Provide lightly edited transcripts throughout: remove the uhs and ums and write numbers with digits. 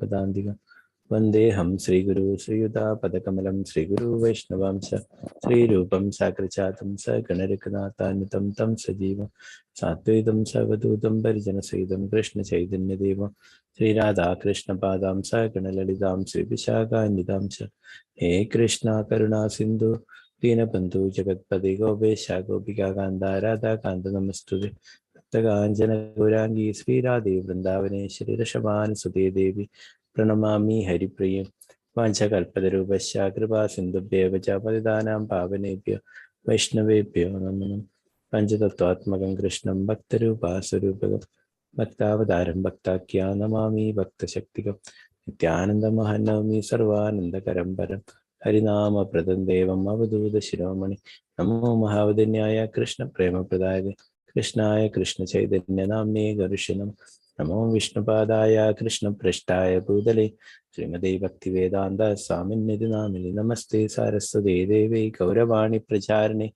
पदान्तिकं वन्देऽहं श्रीगुरु श्रीयुतापदकमलं श्रीगुरु वैष्णवांश श्रीरूपं साग्रजातं सगणरघुनाथान्वितं तं सजीवं साद्वैतं सवधूतं परिजनसहितं कृष्णचैतन्यदेवं श्रीराधाकृष्णपादां सगणललितां श्रीविशाखान्वितां च हे कृष्णा करुणा सिन्धु दीनबन्धु जगत्पते गोपेश गोपिका कान्ता राधाकान्त नमस्तुते भक्तकाञ्चन गौराङ्गी श्रीराधे वृन्दावनेश्वरी ऋषभानुसुते देवी प्रणमामि हरिप्रिये वाञ्छकल्पतरुभ्यश्च कृपा सिन्धुभ्येव च पतितानां पावनेभ्यो वैष्णवेभ्यो नमो नमः। पञ्चतत्त्वात्मकं कृष्णं भक्तरूपास्वरूपकं भक्तावतारं भक्ताख्या नमामि भक्तशक्तिकं नित्यानन्दमहन्नवमि सर्वानन्दकरं परं हरिनामप्रदं देवम् अवधूतशिरोमणि नमो महावदन्याय कृष्णप्रेमप्रदाय कृष्णाय कृष्णचैतन्यनाम्ने गरुषिणं नमो विष्णुपादाय कृष्णपृष्ठाय भूतले श्रीमते भक्तिवेदान्त स्वामिन्निधि नामिनि नमस्ते सारस्वते देवे गौरवाणी प्रचारिणे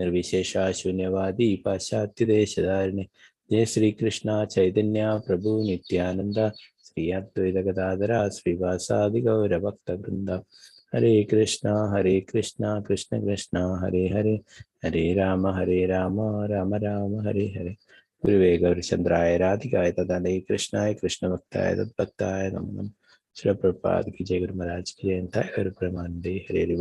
निर्विशेषा शून्यवादी पाश्चात्यदेशधारिणे जय श्री कृष्ण चैतन्य प्रभु नित्यानंद श्री अद्वैत गदाधर श्रीवासादि गौरभक्तवृंद हरे कृष्णा कृष्ण कृष्ण हरे हरे हरे राम राम राम हरे हरे। गुरुवे गौरचंद्राय राधिकाय तदालय कृष्णाय कृष्ण भक्ताय तद्भक्ताय नमो नमः। श्री प्रभुपाद की जय। गुरु महाराज की जयंती। गुरु प्रमानंदे हरे हरि।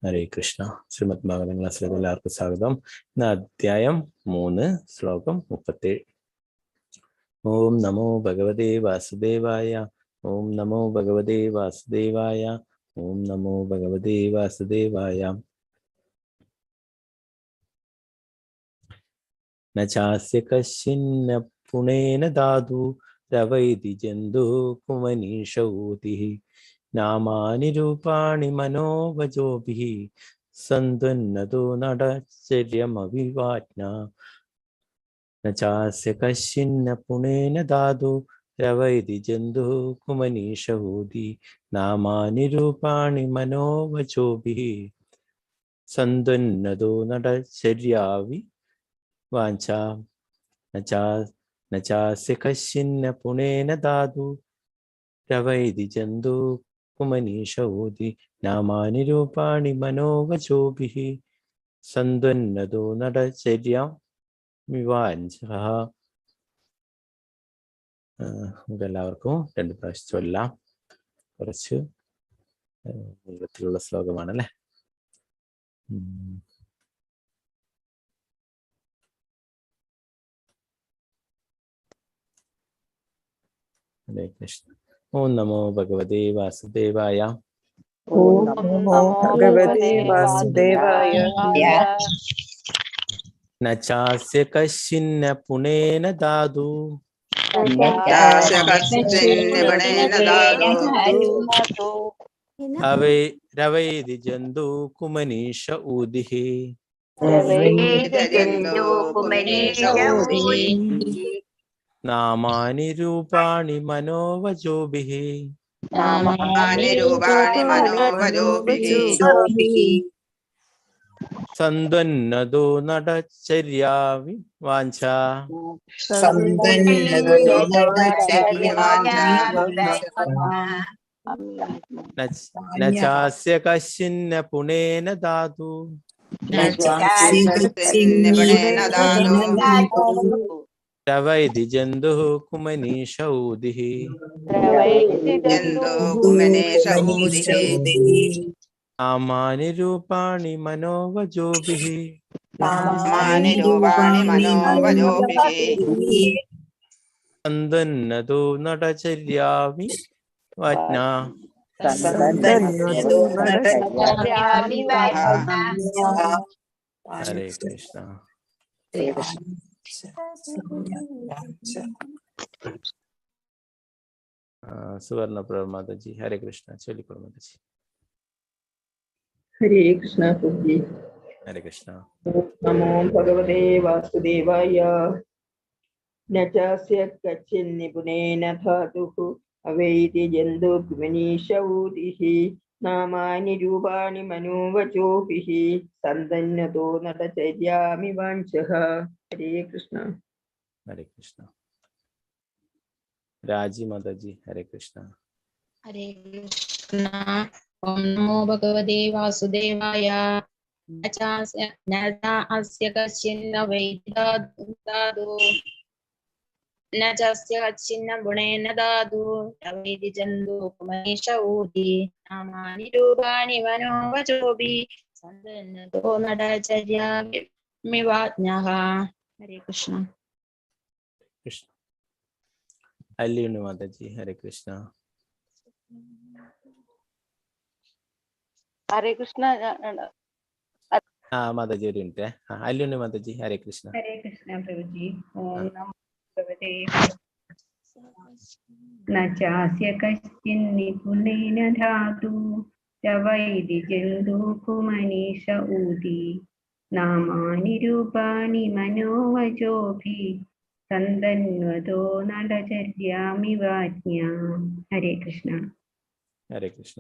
ഹരേ കൃഷ്ണ. ശ്രീമദ് ഭാഗവത ക്ലാസ്സിലേക്ക് എല്ലാവർക്കും സ്വാഗതം. ഇന്ന് അധ്യായം 3 ശ്ലോകം 37. ഓം നമോ ഭഗവതേ വാസുദേവായ. ഓം നമോ ഭഗവതേ വാസുദേവായ. ഓം നമോ ഭഗവതേ വാസുദേവായ. ന ചാസ്യ കശ്ചിന്ന പുണേന ധാതു രവൈതി ജന്തു കുമനീഷൗതിഃ നാമാനി രൂപാണി മനോവചോഭിഃ സന്തുന്നതോ നടചര്യമവിവാജ്ഞ. ന ചാസ്യ കശ്ചിന്ന പുണേന ധാതു രവൈതി ജന്തു കുമനീഷൗതിഃ നാമാനി രൂപാണി മനോവചോഭിഃ സന്തുന്നതോ നടചര്യാവി വാഞ്ചാ. ന ചാസ്യ കശ്ചിന്ന പുണേന ധാതു രവൈതി ജന്തു കുമനീഷൗതി നാമാനി രൂപാണി മനോവചോഭിഃ സന്തുന്നതോ നടചര്യാം വിവാഞ്ചഃ. എല്ലാവർക്കും 2 പ്രാവശ്യം ചൊല്ലാം. കുറച്ച് നീളത്തിലുള്ള ശ്ലോകമാണല്ലേ. ഹരേ കൃഷ്ണ. ഓം നമോ ഭഗവതേ വാസുദേവായ. ഓം നമോ ഭഗവതേ വാസുദേവായ. ന ചാസ്യ കശ്ചിന്ന പുണേന ധാതു രവൈതി ജന്തു കുമനീഷ ഊദിഃ നാമാനി രൂപാണി മനോവചോഭിഃ സന്തുന്നതോ നടചര്യാവി വാഞ്ചാ. ന ചാസ്യ കശ്ചിന്ന പുണേന ധാതു രവൈതി ജന്തു കുമനീഷൗദിഃ നാമാനി രൂപാണി മനോവചോഭിഃ സന്തുന്നതോ നടചര്യാവി വാജ്ഞ. ഹരേ കൃഷ്ണ. സുവർണപ്രഭ മാതാജി ഹരേ കൃഷ്ണ ചൊല്ലിക്കോളൂ മാതാജി. ഹരേ കൃഷ്ണ പ്രഭുജി. ഹരേ കൃഷ്ണ. നമോ ഭഗവതേ വാസുദേവായ. ന ചാസ്യ കശ്ചിന്ന പുനേന ധാതുഃ അവൈതി ജന്തു കുമനീഷൗതിഃ നാമാനി രൂപാണി മനോവചോഭിഃ സന്തുന്നതോ നടചര്യാമി വാഞ്ചഃ. ഹരേ കൃഷ്ണ. ഹരേ കൃഷ്ണ. രാജി മാതാജി ഹരേ കൃഷ്ണ. ഹരേ കൃഷ്ണ. ഓം നമോ ഭഗവതേ വാസുദേവായ. അസ്യ കശ്ചിന്ന വൈദാദു ന ചസ്യ കശ്ചിന്ന ഗുണേന ധാതു തവൈതി ചന്ദോപമനീഷ ഊതി നാമാനി രൂപാണി മനോവചോഭി സന്തന്നതോ നടചര്യാമിവാജ്ഞഃ. ഹരേ കൃഷ്ണ. കൃഷ്ണ. അല്ലിയുണ്ണി മാതാജി ഹരേ കൃഷ്ണ. ഹരേ കൃഷ്ണ. മാതാജി ഒരു മിനിറ്റ്. അല്ലിയുണ്ണി മാതാജി ഹരേ കൃഷ്ണ. ഹരേ കൃഷ്ണ പ്രഭുജി. ഓം നമോ ഭഗവതേ ന ചാസ്യ കശ്ചിൻ നിപുണേന ധാതു തവൈതി ജന്തുകുമനീഷ ഊതി നാമാനി രൂപാണി മനോവചോഭി സന്തന്വതോ നടചര്യാമിവാജ്ഞ. ഹരേ കൃഷ്ണ. ഹരേ കൃഷ്ണ.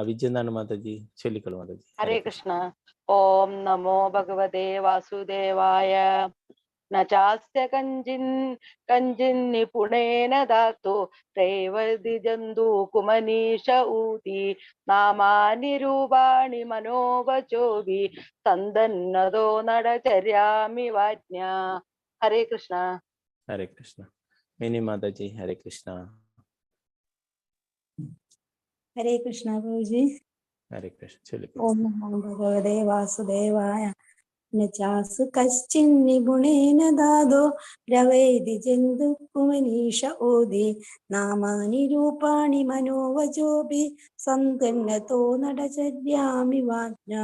വിജയനാണ് മാതാജി ചൊല്ലിക്കോളൂ മാതാജി. ഹരേ കൃഷ്ണ. ഓം നമോ ഭഗവതേ വാസുദേവായ. ന ചാസ്യ കഞ്ചിൻ നിപുണേന ധാതു പ്രേവതി ജന്തുകുമനീഷ ഊതി നാമാനി രൂപാണി മനോവചോഭി സന്തന്നതോ നടചര്യാമിവാജ്ഞ. ഹരേ കൃഷ്ണ. ഹരേ കൃഷ്ണ. മിനി മാതാജി ഹരേ കൃഷ്ണ. ഹരേ കൃഷ്ണ പ്രഭുജി. ഹരേ കൃഷ്ണ ചൊല്ലിക്കോളൂ. ഓം നമോ ഭഗവതേ വാസുദേവായ. ന ചാസ് കശ്ചിൻ നിപുണേന ധാതോ രവൈതി ജന്തുകുമനീഷ ഓതി നാമാനി രൂപാണി മനോവചോഭി സന്തന്നതോ നടചര്യാമിവാജ്ഞ.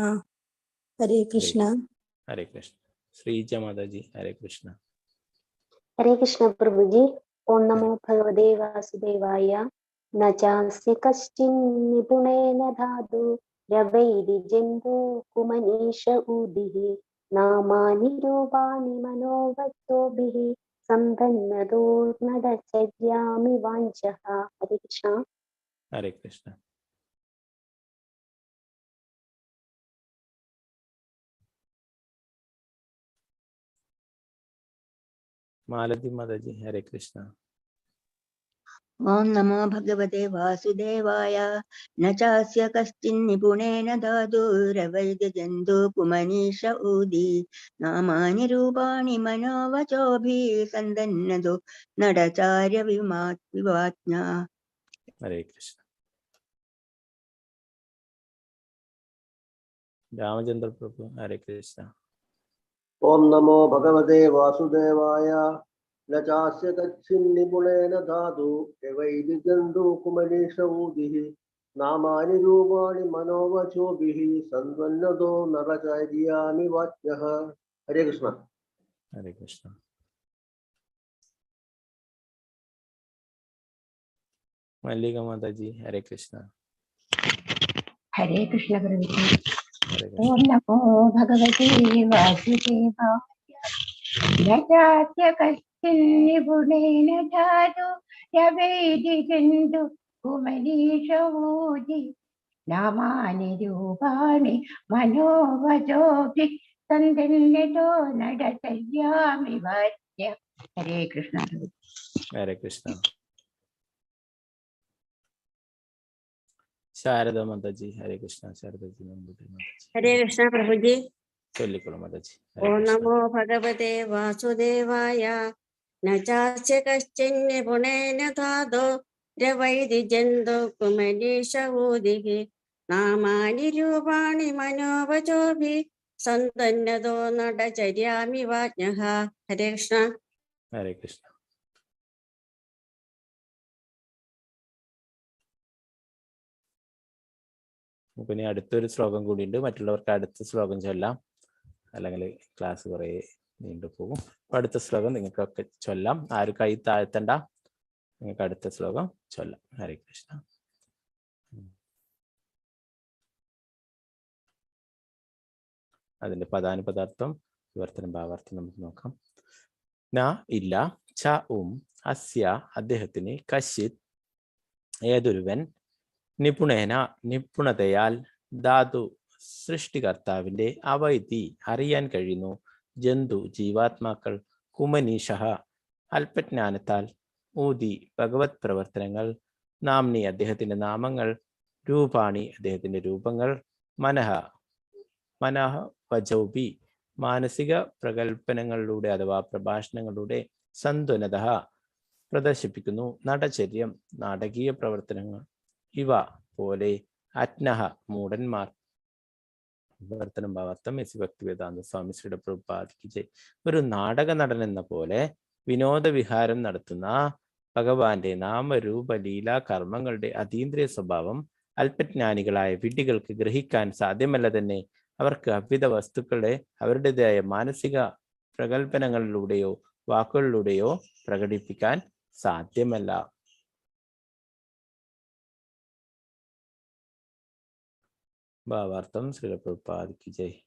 ഹരേ കൃഷ്ണ. ഹരേ കൃഷ്ണ. ശ്രീജ മാതാജി ഹരേ കൃഷ്ണ. ഹരേ കൃഷ്ണ പ്രഭുജി. ഓം നമോ ഭഗവതേ വാസുദേവായ. ന ചാസ്യ കശ്ചിൻ നിപുണേന ധാതു രവൈതി ജന്തുകുമനീഷ ഊതിഃ നാമാനി രൂപാണി മനോവചോഭിഃ സമ്പന്നതോ നടചര്യാമിവാഞ്ഛഃ. ഹരേ കൃഷ്ണ. ഹരേ കൃഷ്ണ. മാലതി മാതാജി ഹരേ കൃഷ്ണ. ഓം നമോ ഭഗവതേ വാസുദേവായ. ന ചാസ്യ കശ്ചിൻ നിപുണേന ധാതുരവൈദ്യ ജന്തുകുമനീഷ ഊതി നാമാനി രൂപാണി മനോവചോഭി സന്തന്നതോ നടചാര്യവിവാജ്ഞ. ഹരേ കൃഷ്ണ. രാമചന്ദ്ര പ്രഭു ഹരേ കൃഷ്ണ. ഓം നമോ ഭഗവതേ വാസുദേവായ. ന ചാസ്യ കശ്ചിൻ നിപുണേന ധാതു രവൈതി ജന്തുകുമനീഷ ഊതിഃ നാമാനി രൂപാണി മനോവചോഭിഃ സന്വന്നതോ നരചര്യാമിവാജ്ഞഃ. ഹരേ കൃഷ്ണ. ഹരേ കൃഷ്ണ. മല്ലിക മാതാജി ഹരേ കൃഷ്ണ. ഹരേ കൃഷ്ണ പ്രഭുജി. ഹരേ ഓം കൃഷ്ണ. നമോ ഭഗവതേ വാസുദേവായ. ന ചാസ്യ കശ്ചിൻ നിപുണേന ധാതു രവൈതി ജന്തുകുമനീഷ ഊതി നാമാനി രൂപാണി മനോവചോഭി സന്തന്യതോ നടചര്യാമിവാജ്ഞ. ഹരേ കൃഷ്ണ. ഹരേ കൃഷ്ണ. ശാരദ മാതാജി ഹരേ കൃഷ്ണ. ശാരദജി നമ്പൂതിരി മാതാജി ഹരേ കൃഷ്ണ പ്രഭുജി. ചൊല്ലിക്കോളൂ മാതാജി. ഹരേ ഓം കൃഷ്ണ. നമോ ഭഗവതേ വാസുദേവായ. ന ചാസ്യ കശ്ചിൻ നിപുണേന ധാതോ രവൈതി ജന്തുകുമനീഷ ഊതിഃ നാമാനി രൂപാണി മനോവചോഭി സന്തന്നതോ നടചര്യാമിവാജ്ഞഃ. ഹരേ കൃഷ്ണ. ഹരേ കൃഷ്ണ. പിന്നെ അടുത്തൊരു ശ്ലോകം കൂടിയുണ്ട്. മറ്റുള്ളവർക്ക് അടുത്ത ശ്ലോകം ചൊല്ലാം, അല്ലെങ്കിൽ ക്ലാസ് കുറെ നീണ്ടുപോകും. അപ്പൊ അടുത്ത ശ്ലോകം നിങ്ങൾക്കൊക്കെ ചൊല്ലാം. ആരും കൈ താഴ്ത്തണ്ട, നിങ്ങൾക്ക് അടുത്ത ശ്ലോകം ചൊല്ലാം. ഹരേ കൃഷ്ണ. അതിന്റെ പദാനുപദാർത്ഥം വിവർത്തനം ഭാവാർത്ഥം നമുക്ക് നോക്കാം. ന ഇല്ല, ച അസ്യ അദ്ദേഹത്തിന്, കശ്ചിത് ഏതൊരുവൻ, നിപുണേന നിപുണതയാൽ, ധാതു സൃഷ്ടികർത്താവിന്റെ, അവൈതി അറിയാൻ കഴിയുന്നു, ജന്തു ജീവാത്മാക്കൾ, കുമനീഷ അല്പജ്ഞാനത്താൽ, ഊതി ഭഗവത് പ്രവർത്തനങ്ങൾ, നാംനി അദ്ദേഹത്തിന്റെ നാമങ്ങൾ, രൂപാണി അദ്ദേഹത്തിന്റെ രൂപങ്ങൾ, മനഃ വചൗപി മാനസിക പ്രകൽപ്പനങ്ങളിലൂടെ അഥവാ പ്രഭാഷണങ്ങളിലൂടെ, സന്തുനത പ്രദർശിപ്പിക്കുന്നു, നടചര്യം നാടകീയ പ്രവർത്തനങ്ങൾ, ഇവ പോലെ, അജ്ഞഃ മൂഢന്മാർ. വിവർത്തനം ഭാവാർത്ഥം എസ് ഭക്തിവേദാന്ത സ്വാമി ശ്രീ പ്രഭുപാദിക്ക് ജയ്. ഒരു നാടക നടൻ എന്ന പോലെ വിനോദവിഹാരം നടത്തുന്ന ഭഗവാന്റെ നാമരൂപ ലീലാ കർമ്മങ്ങളുടെ അതീന്ദ്രിയ സ്വഭാവം അല്പജ്ഞാനികളായ വിഡ്ഢികൾക്ക് ഗ്രഹിക്കാൻ സാധ്യമല്ല തന്നെ. അവർക്ക് അദ്വിത വസ്തുക്കളെ അവരുടേതായ മാനസിക പ്രകൽപ്പനങ്ങളിലൂടെയോ വാക്കുകളിലൂടെയോ പ്രകടിപ്പിക്കാൻ സാധ്യമല്ല. ഭാവാർത്ഥം ശ്രീ പ്രഭുപാദിക്ക് ജയ്.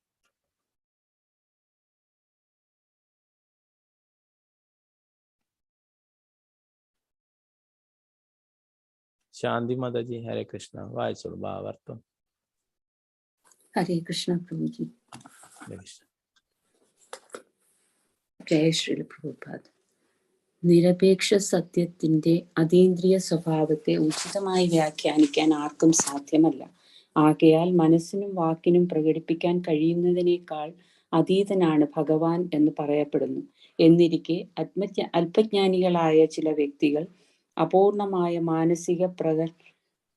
ശാന്തി മാതാജി, ഹരേ കൃഷ്ണ. വായിച്ചോളൂ ഭാവാർത്ഥം. ഹരേ കൃഷ്ണ പ്രഭുജി. ഹരേ കൃഷ്ണ. ജയ ശ്രീ പ്രഭുപാദ്. നിരപേക്ഷ സത്യത്തിന്റെ അതീന്ദ്രിയ സ്വഭാവത്തെ ഉചിതമായി വ്യാഖ്യാനിക്കാൻ ആർക്കും സാധ്യമല്ല. ആകയാൽ മനസ്സിനും വാക്കിനും പ്രകടിപ്പിക്കാൻ കഴിയുന്നതിനേക്കാൾ അതീതനാണ് ഭഗവാൻ എന്ന് പറയപ്പെടുന്നു. എന്നിരിക്കെ അല്പജ്ഞാനികളായ ചില വ്യക്തികൾ അപൂർണമായ മാനസിക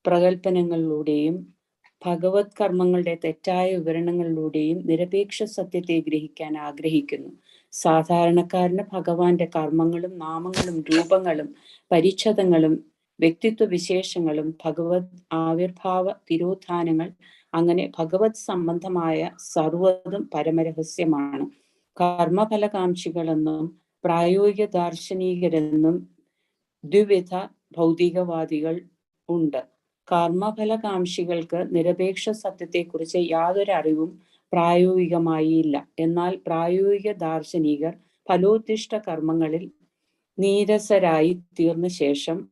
പ്രകൽപ്പനങ്ങളിലൂടെയും ഭഗവത് കർമ്മങ്ങളുടെ തെറ്റായ വിവരണങ്ങളിലൂടെയും നിരപേക്ഷ സത്യത്തെ ഗ്രഹിക്കാൻ ആഗ്രഹിക്കുന്നു. സാധാരണക്കാരന് ഭഗവാന്റെ കർമ്മങ്ങളും നാമങ്ങളും രൂപങ്ങളും പരിച്ഛദങ്ങളും വ്യക്തിത്വ വിശേഷങ്ങളും ഭഗവത് ആവിർഭാവ തിരോധാനങ്ങൾ അങ്ങനെ ഭഗവത് സംബന്ധമായ സർവ്വതും പരമരഹസ്യമാണ്. കർമ്മഫലകാംക്ഷികളെന്നും പ്രായോഗിക ദാർശനികരെന്നും ദ്വിവിധ ഭൗതികവാദികൾ ഉണ്ട്. കർമ്മഫലകാംക്ഷികൾക്ക് നിരപേക്ഷ സത്യത്തെക്കുറിച്ച് യാതൊരു അറിവും പ്രായോഗികമായി ഇല്ല. എന്നാൽ പ്രായോഗിക ദാർശനികർ ഫലോദ്ദിഷ്ട കർമ്മങ്ങളിൽ നീരസരായി തീർന്ന ശേഷം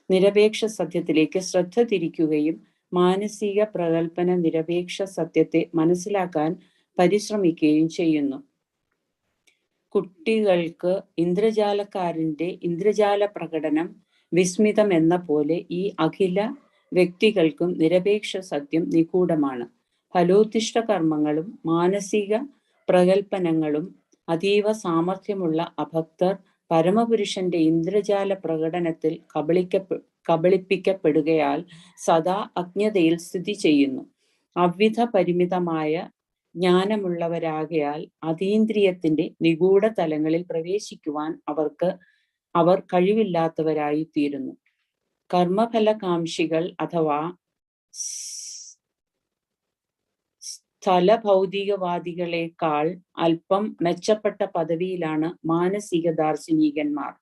നിരപേക്ഷ സത്യത്തിലേക്ക് ശ്രദ്ധ തിരിക്കുകയും മാനസിക പ്രകൽപ്പന നിരപേക്ഷ സത്യത്തെ മനസ്സിലാക്കാൻ പരിശ്രമിക്കുകയും ചെയ്യുന്നു. കുട്ടികൾക്ക് ഇന്ദ്രജാലക്കാരന്റെ ഇന്ദ്രജാല പ്രകടനം വിസ്മിതം എന്ന പോലെ ഈ അഖില വ്യക്തികൾക്കും നിരപേക്ഷ സത്യം നിഗൂഢമാണ്. ഫലോദ്ദിഷ്ട കർമ്മങ്ങളും മാനസിക പ്രകൽപ്പനങ്ങളും അതീവ സാമർഥ്യമുള്ള അഭക്തർ പരമപുരുഷന്റെ ഇന്ദ്രജാല പ്രകടനത്തിൽ കബളിപ്പിക്കപ്പെടുകയാൽ സദാ അജ്ഞതയിൽ സ്ഥിതി ചെയ്യുന്നു. അവിധ പരിമിതമായ ജ്ഞാനമുള്ളവരാകയാൽ അതീന്ദ്രിയത്തിന്റെ നിഗൂഢ തലങ്ങളിൽ പ്രവേശിക്കുവാൻ അവർ കഴിവില്ലാത്തവരായി തീരുന്നു. കർമ്മഫലകാംക്ഷികൾ അഥവാ സ്ഥലഭൗതികവാദികളെക്കാൾ അല്പം മെച്ചപ്പെട്ട പദവിയിലാണ് മാനസിക ദാർശനികന്മാർ.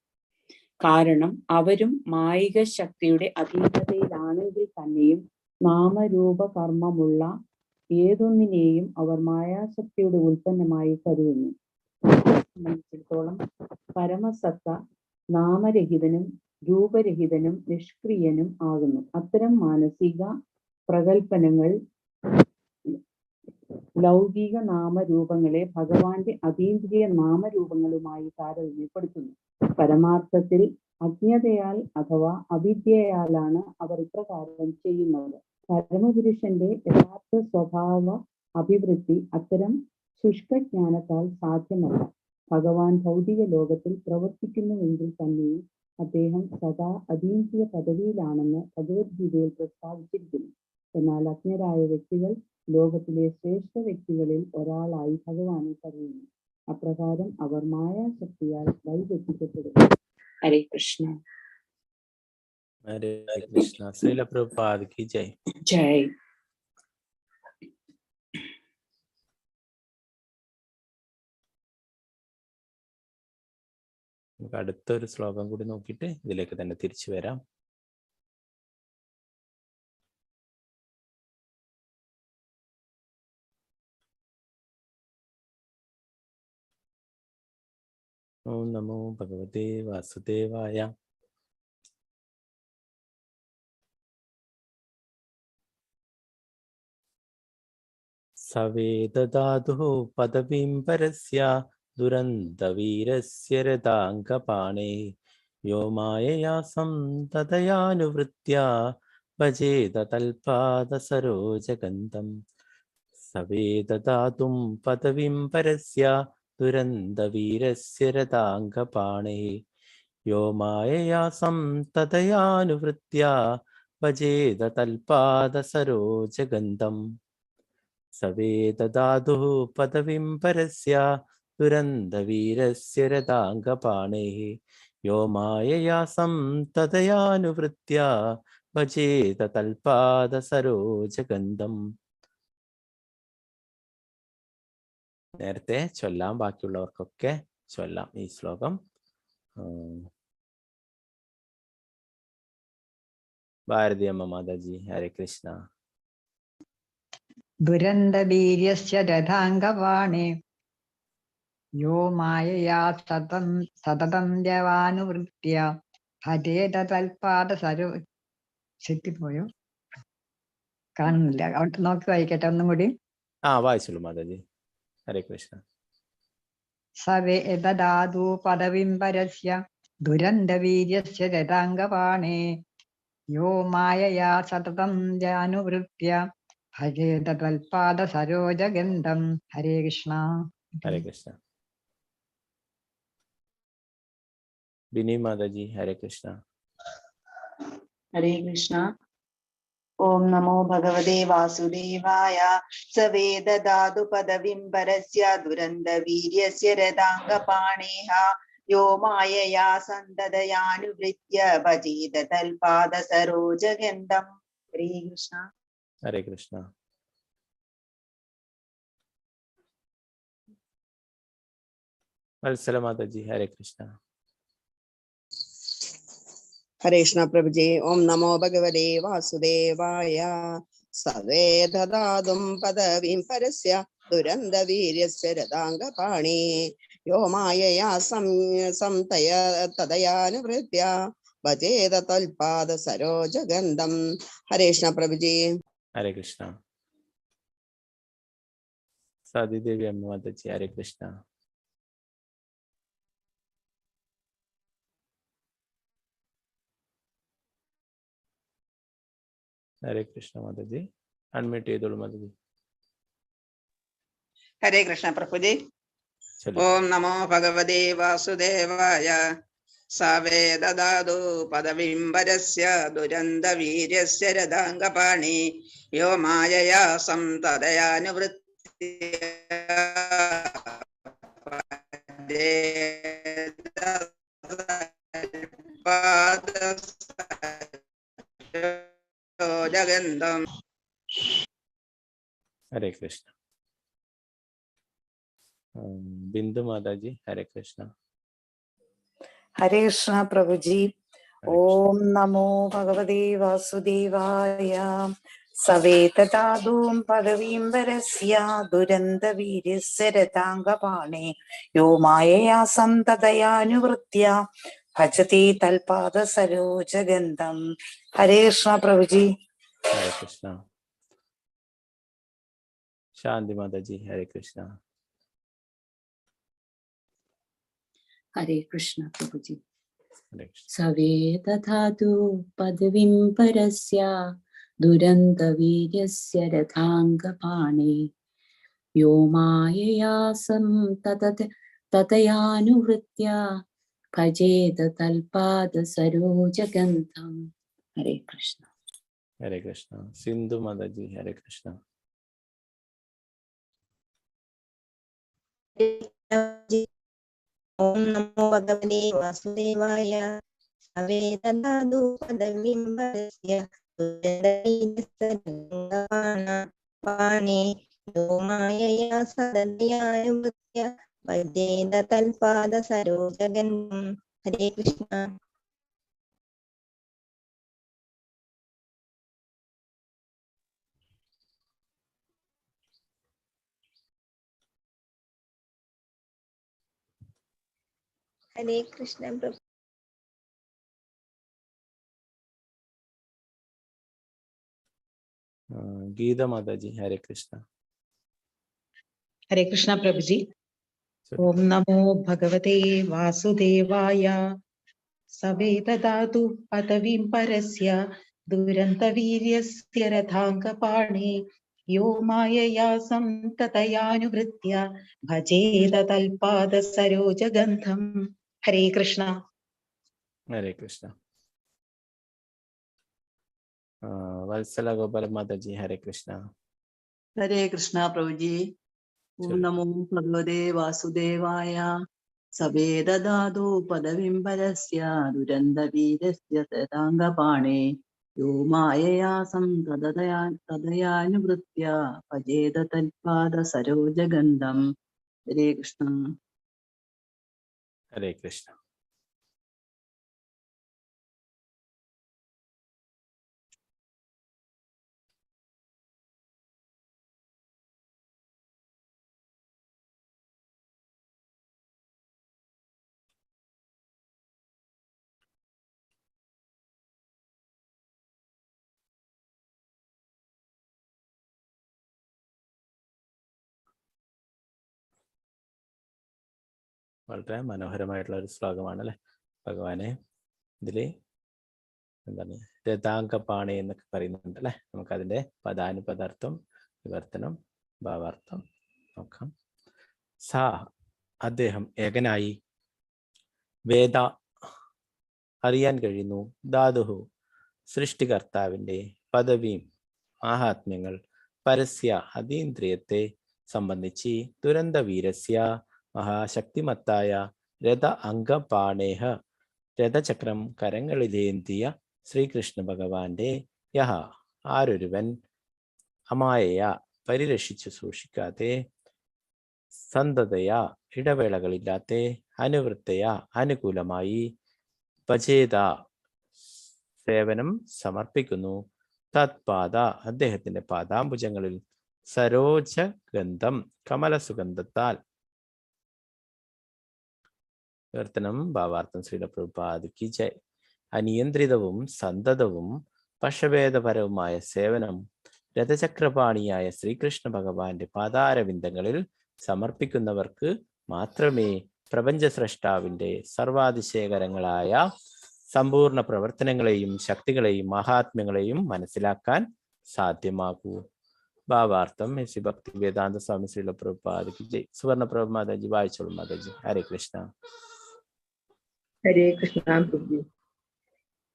കാരണം അവരും മായിക ശക്തിയുടെ അധീനതയിലാണെങ്കിൽ തന്നെയും നാമരൂപ കർമ്മമുള്ള ഏതൊന്നിനെയും അവർ മായാശക്തിയുടെ ഉൽപ്പന്നമായി കരുതുന്നു. സംബന്ധിച്ചിടത്തോളം പരമസത്ത നാമരഹിതനും രൂപരഹിതനും നിഷ്ക്രിയനും ആകുന്നു. അത്തരം മാനസിക പ്രകൽപ്പനങ്ങൾ ലൗകിക നാമരൂപങ്ങളെ ഭഗവാന്റെ അതീന്ദ്രിയ നാമരൂപങ്ങളുമായി താരതമ്യപ്പെടുത്തുന്നു. പരമാർത്ഥത്തിൽ അജ്ഞതയാൽ അഥവാ അവിദ്യയാലാണ് അവർ ഇപ്രകാരം ചെയ്യുന്നത്. പരമപുരുഷന്റെ യഥാർത്ഥ സ്വഭാവ അഭിവൃദ്ധി അത്തരം ശുഷ്കജ്ഞാനത്താൽ സാധ്യമല്ല. ഭഗവാൻ ഭൗതിക ലോകത്തിൽ പ്രവർത്തിക്കുന്നുവെങ്കിൽ തന്നെയും അദ്ദേഹം സദാ അതീന്ദ്രിയ പദവിയിലാണെന്ന് ഭഗവത്ഗീതയിൽ പ്രസ്താവിച്ചിരിക്കുന്നു. എന്നാൽ അജ്ഞരായ വ്യക്തികൾ ലോകത്തിലെ ശ്രേഷ്ഠ വ്യക്തികളിൽ ഒരാളായി ഭഗവാനെ കരുതുന്നു. അപ്രകാരം അവർ മായാശക്തിയാൽ വഴിതെറ്റിക്കപ്പെടുന്നു. ഹരേ കൃഷ്ണ. ഹരേ കൃഷ്ണ. ശ്രീല പ്രഭുപാദ് ജയ്. ജയ്. നമുക്ക് അടുത്തൊരു ശ്ലോകം കൂടി നോക്കിയിട്ട് ഇതിലേക്ക് തന്നെ തിരിച്ചു വരാം. ഓം നമോ ഭഗവതേ വാസുദേവായ. സവേദധാതുഃ പദവീം പരസ്യ ദുരന്തവീരസ്യ രഥാങ്കപാണേ यो मायया संततयानुवृत्त्या भजेत तल्पादसरोजगन्धं स वेददातुं पदवीं परस्य दुरन्दवीरस्य रताङ्गपाणिः यो मायया संततयानुवृत्त्या भजेत तल्पादसरोजगन्धं स वेददातुः पदवीं परस्य दुरन्दवीरस्य रताङ्गपाणेः यो मायया संततयानुवृत्त्या भजेत തൽപാദസരോജഗന്ധം. നേരത്തെ ചൊല്ലാം, ബാക്കിയുള്ളവർക്കൊക്കെ ചൊല്ലാം ഈ ശ്ലോകം. ഭാരതി അമ്മ മാതാജി. ഹരേ കൃഷ്ണ. ദുരന്തവീര്യസ്യ രഥാംഗവാണേ യോ മായയാ സതതം ദേവാനുവൃത്യ ഭജേത തൽപാദ സരോ. ശക്തിപ്പോയോ? കാണുന്നില്ല, അവിടെ നോക്കി വായിക്കട്ടെ ഒന്നും കൂടി. വായിച്ചോളൂ മാതാജി. ഹരേ കൃഷ്ണ. സവേദദാതു പദവിം പരസ്യ ദുരന്തവീര്യസ്യ രഥാംഗവാണേ യോ മായയാ സതതം ദേവാനുവൃത്യ ഭജേത തൽപാദ സരോജഗന്ധം. ഹരേ കൃഷ്ണ. ഹരേ കൃഷ്ണ. ബിനി മാതാജി. ഹരേ കൃഷ്ണ. ഹരേ കൃഷ്ണ. ഓം നമോ ഭഗവതേ വാസുദേവായ. സവേദദാതു പദവിം പരസ്യ ദുരന്തവീര്യസ്യ രഥാംഗപാണേഹ യോ മായയാ സന്തതയാനുവൃത്യ ഭജേത തൽപാദ സരോജഗന്ധം. ഹരേ കൃഷ്ണ. ഹരേ കൃഷ്ണ. വത്സല മാതാജി. ഹരേ കൃഷ്ണ. ഹരേ കൃഷ്ണ പ്രഭുജി. ഓം നമോ ഭഗവതേ വാസുദേവായ. സവേദദാതും പദവിം പരസ്യ ദുരന്തവീര്യസ്യ രഥാംഗപാണി യോ മായയാ തദയാനുവൃത്യ ഭജേത തൽപാദ സരോജഗന്ധം. ഹരേ കൃഷ്ണ പ്രഭുജി. ഹരേ കൃഷ്ണ. സാദിദേവി അമ്മ മാതാജി. ഹരേ കൃഷ്ണ. ഹരേ കൃഷ്ണ മാതാജി. അൺമ്യൂട്ട് ചെയ്തോളൂ മാതാജി. ഹരേ കൃഷ്ണ പ്രഭുജി. ഓം നമോ ഭഗവതേ വാസുദേവായ. സവേദദാതു പദവിം പരസ്യ ദുരന്തവീര്യസ്യ രഥാംഗപാണി യോ മായയാ സംതദയാനുവൃത്യ ജഗന്ധം. ഹരേ കൃഷ്ണ. ബിന്ദു മാതാജി. ഹരേ കൃഷ്ണ. ഹരേ കൃഷ്ണ പ്രഭുജി. ഓം നമോ ഭഗവതേ വാസുദേവായ. സവേദദാതും പദവീം പരസ്യ ദുരന്തവീര്യസ്യ രഥാംഗപാണേ യോ മായയാ സന്തതയാനുവൃത്യ ഭജതി തൽപാദ സരോജഗന്ധം. ഹരേ കൃഷ്ണ പ്രഭുജി. ഹരേ കൃഷ്ണ. ശാന്തി മാതാജി. ഹരേ കൃഷ്ണ. ഹരേ കൃഷ്ണ പ്രഭുജി. ഹരേ കൃഷ്ണ. സവേദദാതു പദവിം പരസ്യ ദുരന്തവീര്യസ്യ രഥാംഗപാണേ യോ മായയാ തതയാനുവൃത്യ ഭജേത തൽപാദ സരോജഗന്ധം. ഹരേ കൃഷ്ണ. ഹരേ കൃഷ്ണ. സിന്ധു മാതാജി. ഹരേ കൃഷ്ണ. ഓം നമോ ഭഗവതേ വാസുദേവായ. സവേദദാതു പദവിം പരസ്യ ദുരന്തവീര്യസ്യ യോ മായയാ സതതയാനുവൃത്യ ഭജേത തൽപാദ സരോജഗന്ധം. ഹരേ കൃഷ്ണ. ഹരേ കൃഷ്ണ പ്രഭു. ഗീത മാതാജി. ഹരേ കൃഷ്ണ. ഹരേ കൃഷ്ണ പ്രഭുജി. ഓം നമോ ഭഗവതേ വാസുദേവായ. सवेददातु पदवीं परस्य दुरन्तवीर्यस्य रथाङ्गपाणे यो मायया संततयानुवृत्य भजेत तल्पादसरोजगन्धम्. हरे कृष्ण. हरे कृष्ण. वत्सला गोपाल माता जी, हरे कृष्ण. हरे कृष्णा प्रभु जी. ओम नमो भगवते वासुदेवाय. सवेददातु पदवीं परस्य दुरन्तवीर्यस्य तदाङ्गपाणे यो मायया तदयानुवृत्य भजेत तत्पादसरोजगन्धम्. हरे कृष्ण. हरे कृष्ण. വളരെ മനോഹരമായിട്ടുള്ള ഒരു ശ്ലോകമാണ് അല്ലെ. ഭഗവാനെ ഇതില് എന്താണ് രഥാങ്കപാണി എന്നൊക്കെ പറയുന്നുണ്ട് അല്ലെ. നമുക്കതിന്റെ പദാനുപദാർത്ഥം, വിവർത്തനം, ഭാവാർത്ഥം നോക്കാം. സാ അദ്ദേഹം ഏകനായി, വേദ അറിയാൻ കഴിയുന്നു, ധാതുഹു സൃഷ്ടികർത്താവിന്റെ, പദവിയും മാഹാത്മ്യങ്ങൾ, പരസ്യ അതീന്ദ്രിയത്തെ സംബന്ധിച്ച്, ദുരന്തവീരസ്യ മഹാശക്തിമത്തായ രഥ അംഗപാണേഹ രഥചക്രം കരങ്ങളിലേന്തിയ ശ്രീകൃഷ്ണ ഭഗവാന്റെ യഹ ആരൊരുവൻ അമായയ പരിരക്ഷിച്ചു സൂക്ഷിക്കാതെ, സന്തതയാ ഇടവേളകളില്ലാത്ത, അനുവൃത്തയ അനുകൂലമായി, ഭജേത സേവനം സമർപ്പിക്കുന്നു, തത്പാദ അദ്ദേഹത്തിന്റെ പാദാംബുജങ്ങളിൽ, സരോജഗന്ധം കമലസുഗന്ധത്താൽ. വിവർത്തനം ഭാവാർത്ഥം ശ്രീല പ്രഭുപാദിക്ക് ജയ്. അനിയന്ത്രിതവും സന്തതവും പക്ഷഭേദപരവുമായ സേവനം രഥചക്രപാണിയായ ശ്രീകൃഷ്ണ ഭഗവാന്റെ പാതാരവിന്ദങ്ങളിൽ സമർപ്പിക്കുന്നവർക്ക് മാത്രമേ പ്രപഞ്ച സ്രഷ്ടാവിന്റെ സർവാതിശയകരങ്ങളായ സമ്പൂർണ്ണ പ്രവർത്തനങ്ങളെയും ശക്തികളെയും മഹാത്മ്യങ്ങളെയും മനസ്സിലാക്കാൻ സാധ്യമാകൂ. ഭാവാർത്ഥം ശ്രീ ഭക്തി വേദാന്ത സ്വാമി ശ്രീല പ്രഭുപാദിക്ക് ജയ്. സുവർണ പ്രഭു മാതാജി വായിച്ചോളൂ മാതാജി. ഹരേ കൃഷ്ണ. ഹരേ കൃഷ്ണ പ്രഭു.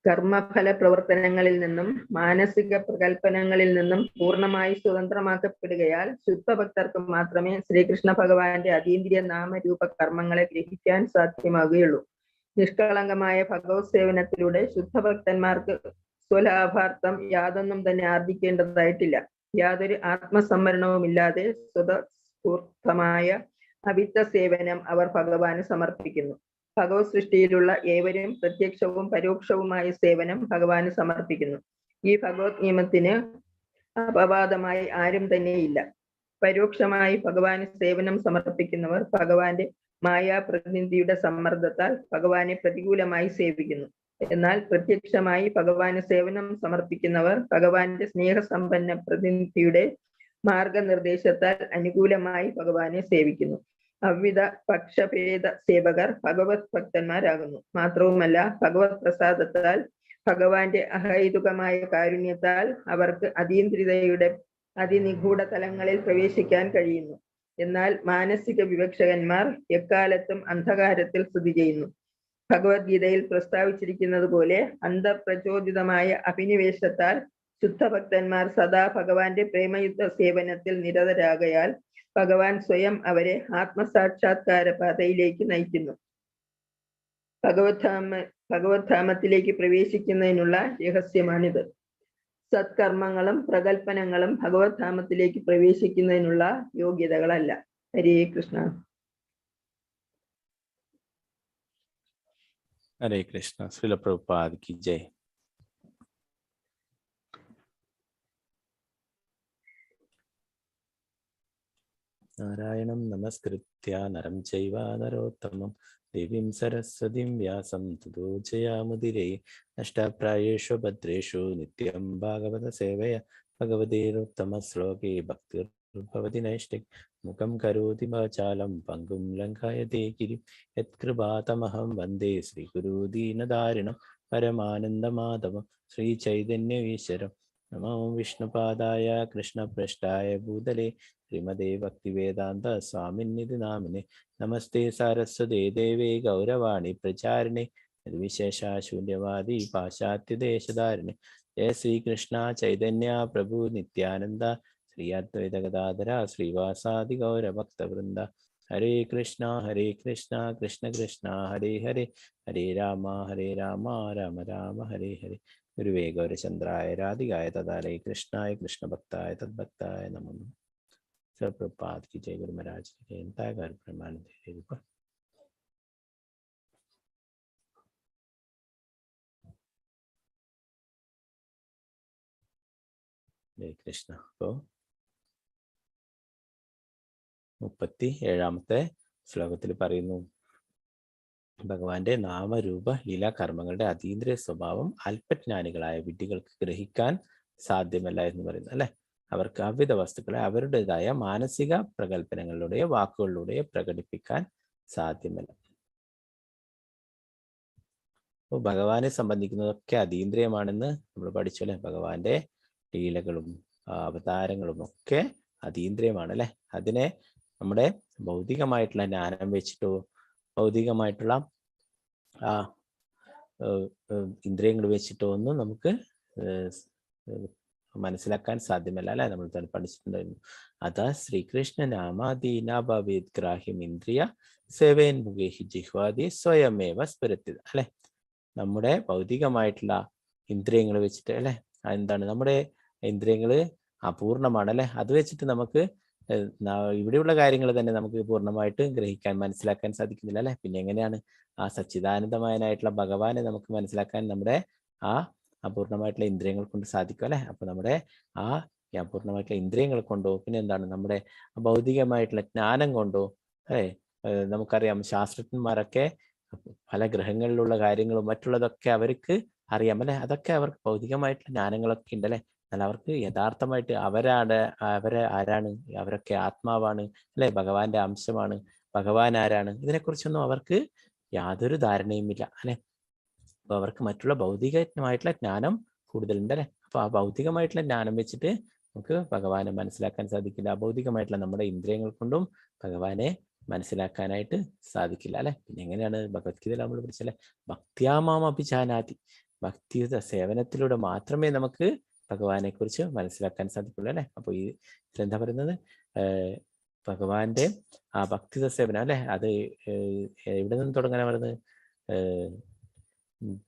കർമ്മഫല പ്രവർത്തനങ്ങളിൽ നിന്നും മാനസിക പ്രകൽപ്പനങ്ങളിൽ നിന്നും പൂർണ്ണമായി സ്വതന്ത്രമാക്കപ്പെടുകയാൽ ശുദ്ധഭക്തർക്ക് മാത്രമേ ശ്രീകൃഷ്ണ ഭഗവാന്റെ അതീന്ദ്രിയ നാമരൂപ കർമ്മങ്ങളെ ഗ്രഹിക്കാൻ സാധ്യമാകുകയുള്ളൂ. നിഷ്കളങ്കമായ ഭഗവത് സേവനത്തിലൂടെ ശുദ്ധഭക്തന്മാർക്ക് സ്വലാഭാർത്ഥം യാതൊന്നും തന്നെ ആർജിക്കേണ്ടതായിട്ടില്ല. യാതൊരു ആത്മസംവരണവുമില്ലാതെ സ്വതസ്ഫൂർത്തമായ അവിത്ത സേവനം അവർ ഭഗവാന് സമർപ്പിക്കുന്നു. ഭഗവത് സൃഷ്ടിയിലുള്ള ഏവരും പ്രത്യക്ഷവും പരോക്ഷവുമായ സേവനം ഭഗവാന് സമർപ്പിക്കുന്നു. ഈ ഭഗവത് നിയമത്തിന് അപവാദമായി ആരും തന്നെയില്ല. പരോക്ഷമായി ഭഗവാന് സേവനം സമർപ്പിക്കുന്നവർ ഭഗവാന്റെ മായാപ്രതിനിധിയുടെ സമ്മർദ്ദത്താൽ ഭഗവാനെ പ്രതികൂലമായി സേവിക്കുന്നു. എന്നാൽ പ്രത്യക്ഷമായി ഭഗവാന് സേവനം സമർപ്പിക്കുന്നവർ ഭഗവാന്റെ സ്നേഹസമ്പന്ന പ്രതിനിധിയുടെ മാർഗനിർദ്ദേശത്താൽ അനുകൂലമായി ഭഗവാനെ സേവിക്കുന്നു. അവിധ പക്ഷഭേദ സേവകർ ഭഗവത് ഭക്തന്മാരാകുന്നു. മാത്രവുമല്ല, ഭഗവത് പ്രസാദത്താൽ ഭഗവാന്റെ അഹൈതുകമായ കാരുണ്യത്താൽ അവർക്ക് അതീന്ദ്രിതയുടെ അതിനിഗൂഢ തലങ്ങളിൽ പ്രവേശിക്കാൻ കഴിയുന്നു. എന്നാൽ മാനസിക വിവക്ഷകന്മാർ എക്കാലത്തും അന്ധകാരത്തിൽ സ്ഥിതി ചെയ്യുന്നു. ഭഗവത്ഗീതയിൽ പ്രസ്താവിച്ചിരിക്കുന്നത് പോലെ അന്ധപ്രചോദിതമായ അഭിനിവേശത്താൽ ശുദ്ധഭക്തന്മാർ സദാ ഭഗവാന്റെ പ്രേമയുദ്ധ സേവനത്തിൽ നിരതരാകയാൽ ഭഗവാൻ സ്വയം അവരെ ആത്മസാക്ഷാത്കാര പാതയിലേക്ക് നയിക്കുന്നു. ഭഗവത്ധാമത്തിലേക്ക് പ്രവേശിക്കുന്നതിനുള്ള രഹസ്യമാണിത്. സത്കർമ്മങ്ങളും പ്രകൽപ്പനങ്ങളും ഭഗവത്ധാമത്തിലേക്ക് പ്രവേശിക്കുന്നതിനുള്ള യോഗ്യതകളല്ല. ഹരേ കൃഷ്ണ. ഹരേ കൃഷ്ണ. ശ്രീല പ്രഭുപാദ് കി ജയ്. നാരായണം നമസ്കൃത്യ നരം ചൈവ നരോത്തമം ദേവീം സരസ്വതീം വ്യാസം തതോ ജയാമുദിരേ. നഷ്ടപ്രായേഷു ഭദ്രേഷു നിത്യം ഭാഗവത സേവയ ഭഗവതേരുത്തമ ശ്ലോകേ ഭക്തിർഭവതി നൈഷ്ഠിക് മുഖം കരോതി വാചാലം പങ്കും ലംഘയതേ ഗിരിം യത്കൃപാതമഹം വന്ദേ ശ്രീഗുരുദീനധാരിണം പരമാനന്ദമാധവം ശ്രീചൈതന്യീശ്വരം. നമോ വിഷ്ണുപാദായ കൃഷ്ണപൃഷ്ഠായ ഭൂതലേ ശ്രീമദേ ഭക്തിവേദാന്ത സ്വാമിന്നിധി നാമിനെ. നമസ്തേ സാരസ്വതേ ദേവേ ഗൗരവാണി പ്രചാരിണേ നിർവിശേഷശൂന്യവാദി പാശ്ചാത്യദേശധാരിണി. ജയ ശ്രീകൃഷ്ണ ചൈതന്യ പ്രഭു നിത്യാനന്ദ ശ്രീ അദ്വൈത ഗദാധര ശ്രീവാസാദി ഗൗരഭക്തവൃന്ദ. ഹരേ കൃഷ്ണ കൃഷ്ണ കൃഷ്ണ ഹരേ ഹരേ ഹരേ രാമ രാമ രാമ ഹരേ ഹരേ. ഗുരുവേ ഗൗരചന്ദ്രായ രാധികായ തദാലയ കൃഷ്ണായ കൃഷ്ണഭക്തായ തദ്ഭക്തായ നമോ നമഃ. प्रभुपाद की जय, गुरु महाराज की जय. इंतहा कर प्रमाण दे ऊपर. जय कृष्ण. तो 37ാമത്തെ ശ്ലോകത്തിൽ പറയുന്നു, ഭഗവാന്റെ നാമരൂപ ലീലാകർമ്മങ്ങളുടെ അതീന്ദ്രിയ സ്വഭാവം അല്പജ്ഞാനികളായ വിഡ്ഢികൾക്ക് ഗ്രഹിക്കാൻ സാധ്യമല്ല എന്ന് പറയുന്നു അല്ലെ. അവർക്ക് അവിധ വസ്തുക്കളെ അവരുടേതായ മാനസിക പ്രകല്പനങ്ങളിലൂടെയോ വാക്കുകളിലൂടെയോ പ്രകടിപ്പിക്കാൻ സാധ്യമല്ല. അപ്പോൾ ഭഗവാനെ സംബന്ധിക്കുന്നതൊക്കെ അതീന്ദ്രിയമാണെന്ന് നമ്മൾ പഠിച്ചു അല്ലെ. ഭഗവാന്റെ ലീലകളും അവതാരങ്ങളും ഒക്കെ അതീന്ദ്രിയമാണ് അല്ലെ. അതിനെ നമ്മുടെ ഭൗതികമായിട്ടുള്ള ജ്ഞാനം വെച്ചിട്ടോ ഭൗതികമായിട്ടുള്ള ഇന്ദ്രിയങ്ങൾ വെച്ചിട്ടോ ഒന്നും നമുക്ക് മനസ്സിലാക്കാൻ സാധ്യമല്ല അല്ലെ. നമ്മൾ തന്നെ പഠിച്ചിട്ടുണ്ടായിരുന്നു. അതാ ശ്രീകൃഷ്ണ നാമാദീനാഭവേത് ഗ്രാഹ്യം ഇന്ദ്രിയ സേവേൻ മുഖേഹി ജിഹ്വാദി സ്വയമേവ സ്ഫുരത്തി അല്ലെ. നമ്മുടെ ഭൗതികമായിട്ടുള്ള ഇന്ദ്രിയങ്ങൾ വെച്ചിട്ട് അല്ലെ, എന്താണ് നമ്മുടെ ഇന്ദ്രിയങ്ങള് അപൂർണമാണ് അല്ലെ. അത് വെച്ചിട്ട് നമുക്ക് ഇവിടെയുള്ള കാര്യങ്ങൾ തന്നെ നമുക്ക് പൂർണ്ണമായിട്ട് ഗ്രഹിക്കാൻ മനസ്സിലാക്കാൻ സാധിക്കുന്നില്ല അല്ലെ. പിന്നെ എങ്ങനെയാണ് ആ സച്ചിദാനന്ദമയനായിട്ടുള്ള ഭഗവാനെ നമുക്ക് മനസ്സിലാക്കാൻ നമ്മുടെ ആ അപൂർണമായിട്ടുള്ള ഇന്ദ്രിയങ്ങൾ കൊണ്ട് സാധിക്കും അല്ലെ. അപ്പൊ നമ്മുടെ ആ അപൂർണമായിട്ടുള്ള ഇന്ദ്രിയങ്ങൾ കൊണ്ടോ പിന്നെ എന്താണ് നമ്മുടെ ഭൗതികമായിട്ടുള്ള ജ്ഞാനം കൊണ്ടോ നമുക്കറിയാം. ശാസ്ത്രജ്ഞന്മാരൊക്കെ പല ഗ്രഹങ്ങളിലുള്ള കാര്യങ്ങളും മറ്റുള്ളതൊക്കെ അവർക്ക് അറിയാം അല്ലെ. അതൊക്കെ അവർക്ക് ഭൗതികമായിട്ടുള്ള ജ്ഞാനങ്ങളൊക്കെ ഉണ്ട് അല്ലെ. എന്നാൽ അവർക്ക് യഥാർത്ഥമായിട്ട് ആരാണ്, അവരൊക്കെ ആത്മാവാണ് അല്ലെ, ഭഗവാന്റെ അംശമാണ്, ഭഗവാൻ ആരാണ്, ഇതിനെക്കുറിച്ചൊന്നും അവർക്ക് യാതൊരു ധാരണയുമില്ല അല്ലെ. അപ്പൊ അവർക്ക് മറ്റുള്ള ഭൗതികമായിട്ടുള്ള ജ്ഞാനം കൂടുതലുണ്ട് അല്ലെ. അപ്പൊ ആ ഭൗതികമായിട്ടുള്ള ജ്ഞാനം വെച്ചിട്ട് നമുക്ക് ഭഗവാനെ മനസ്സിലാക്കാൻ സാധിക്കില്ല. അഭൗതികമായിട്ടുള്ള നമ്മുടെ ഇന്ദ്രിയങ്ങൾ കൊണ്ടും ഭഗവാനെ മനസ്സിലാക്കാനായിട്ട് സാധിക്കില്ല അല്ലെ. പിന്നെ എങ്ങനെയാണ് ഭഗവത്ഗീതയിൽ നമ്മൾ പഠിച്ചല്ലേ, ഭക്തിയാമാം അഭിജാനാതി, ഭക്തിയുടെ സേവനത്തിലൂടെ മാത്രമേ നമുക്ക് ഭഗവാനെ കുറിച്ച് മനസ്സിലാക്കാൻ സാധിക്കുള്ളൂ അല്ലെ. അപ്പൊ ഈ എന്താ പറയുന്നത്, ഭഗവാന്റെ ആ ഭക്തിയുടെ സേവനം അല്ലെ, അത് എവിടെ നിന്ന് തുടങ്ങാനാണ് പറയുന്നത്,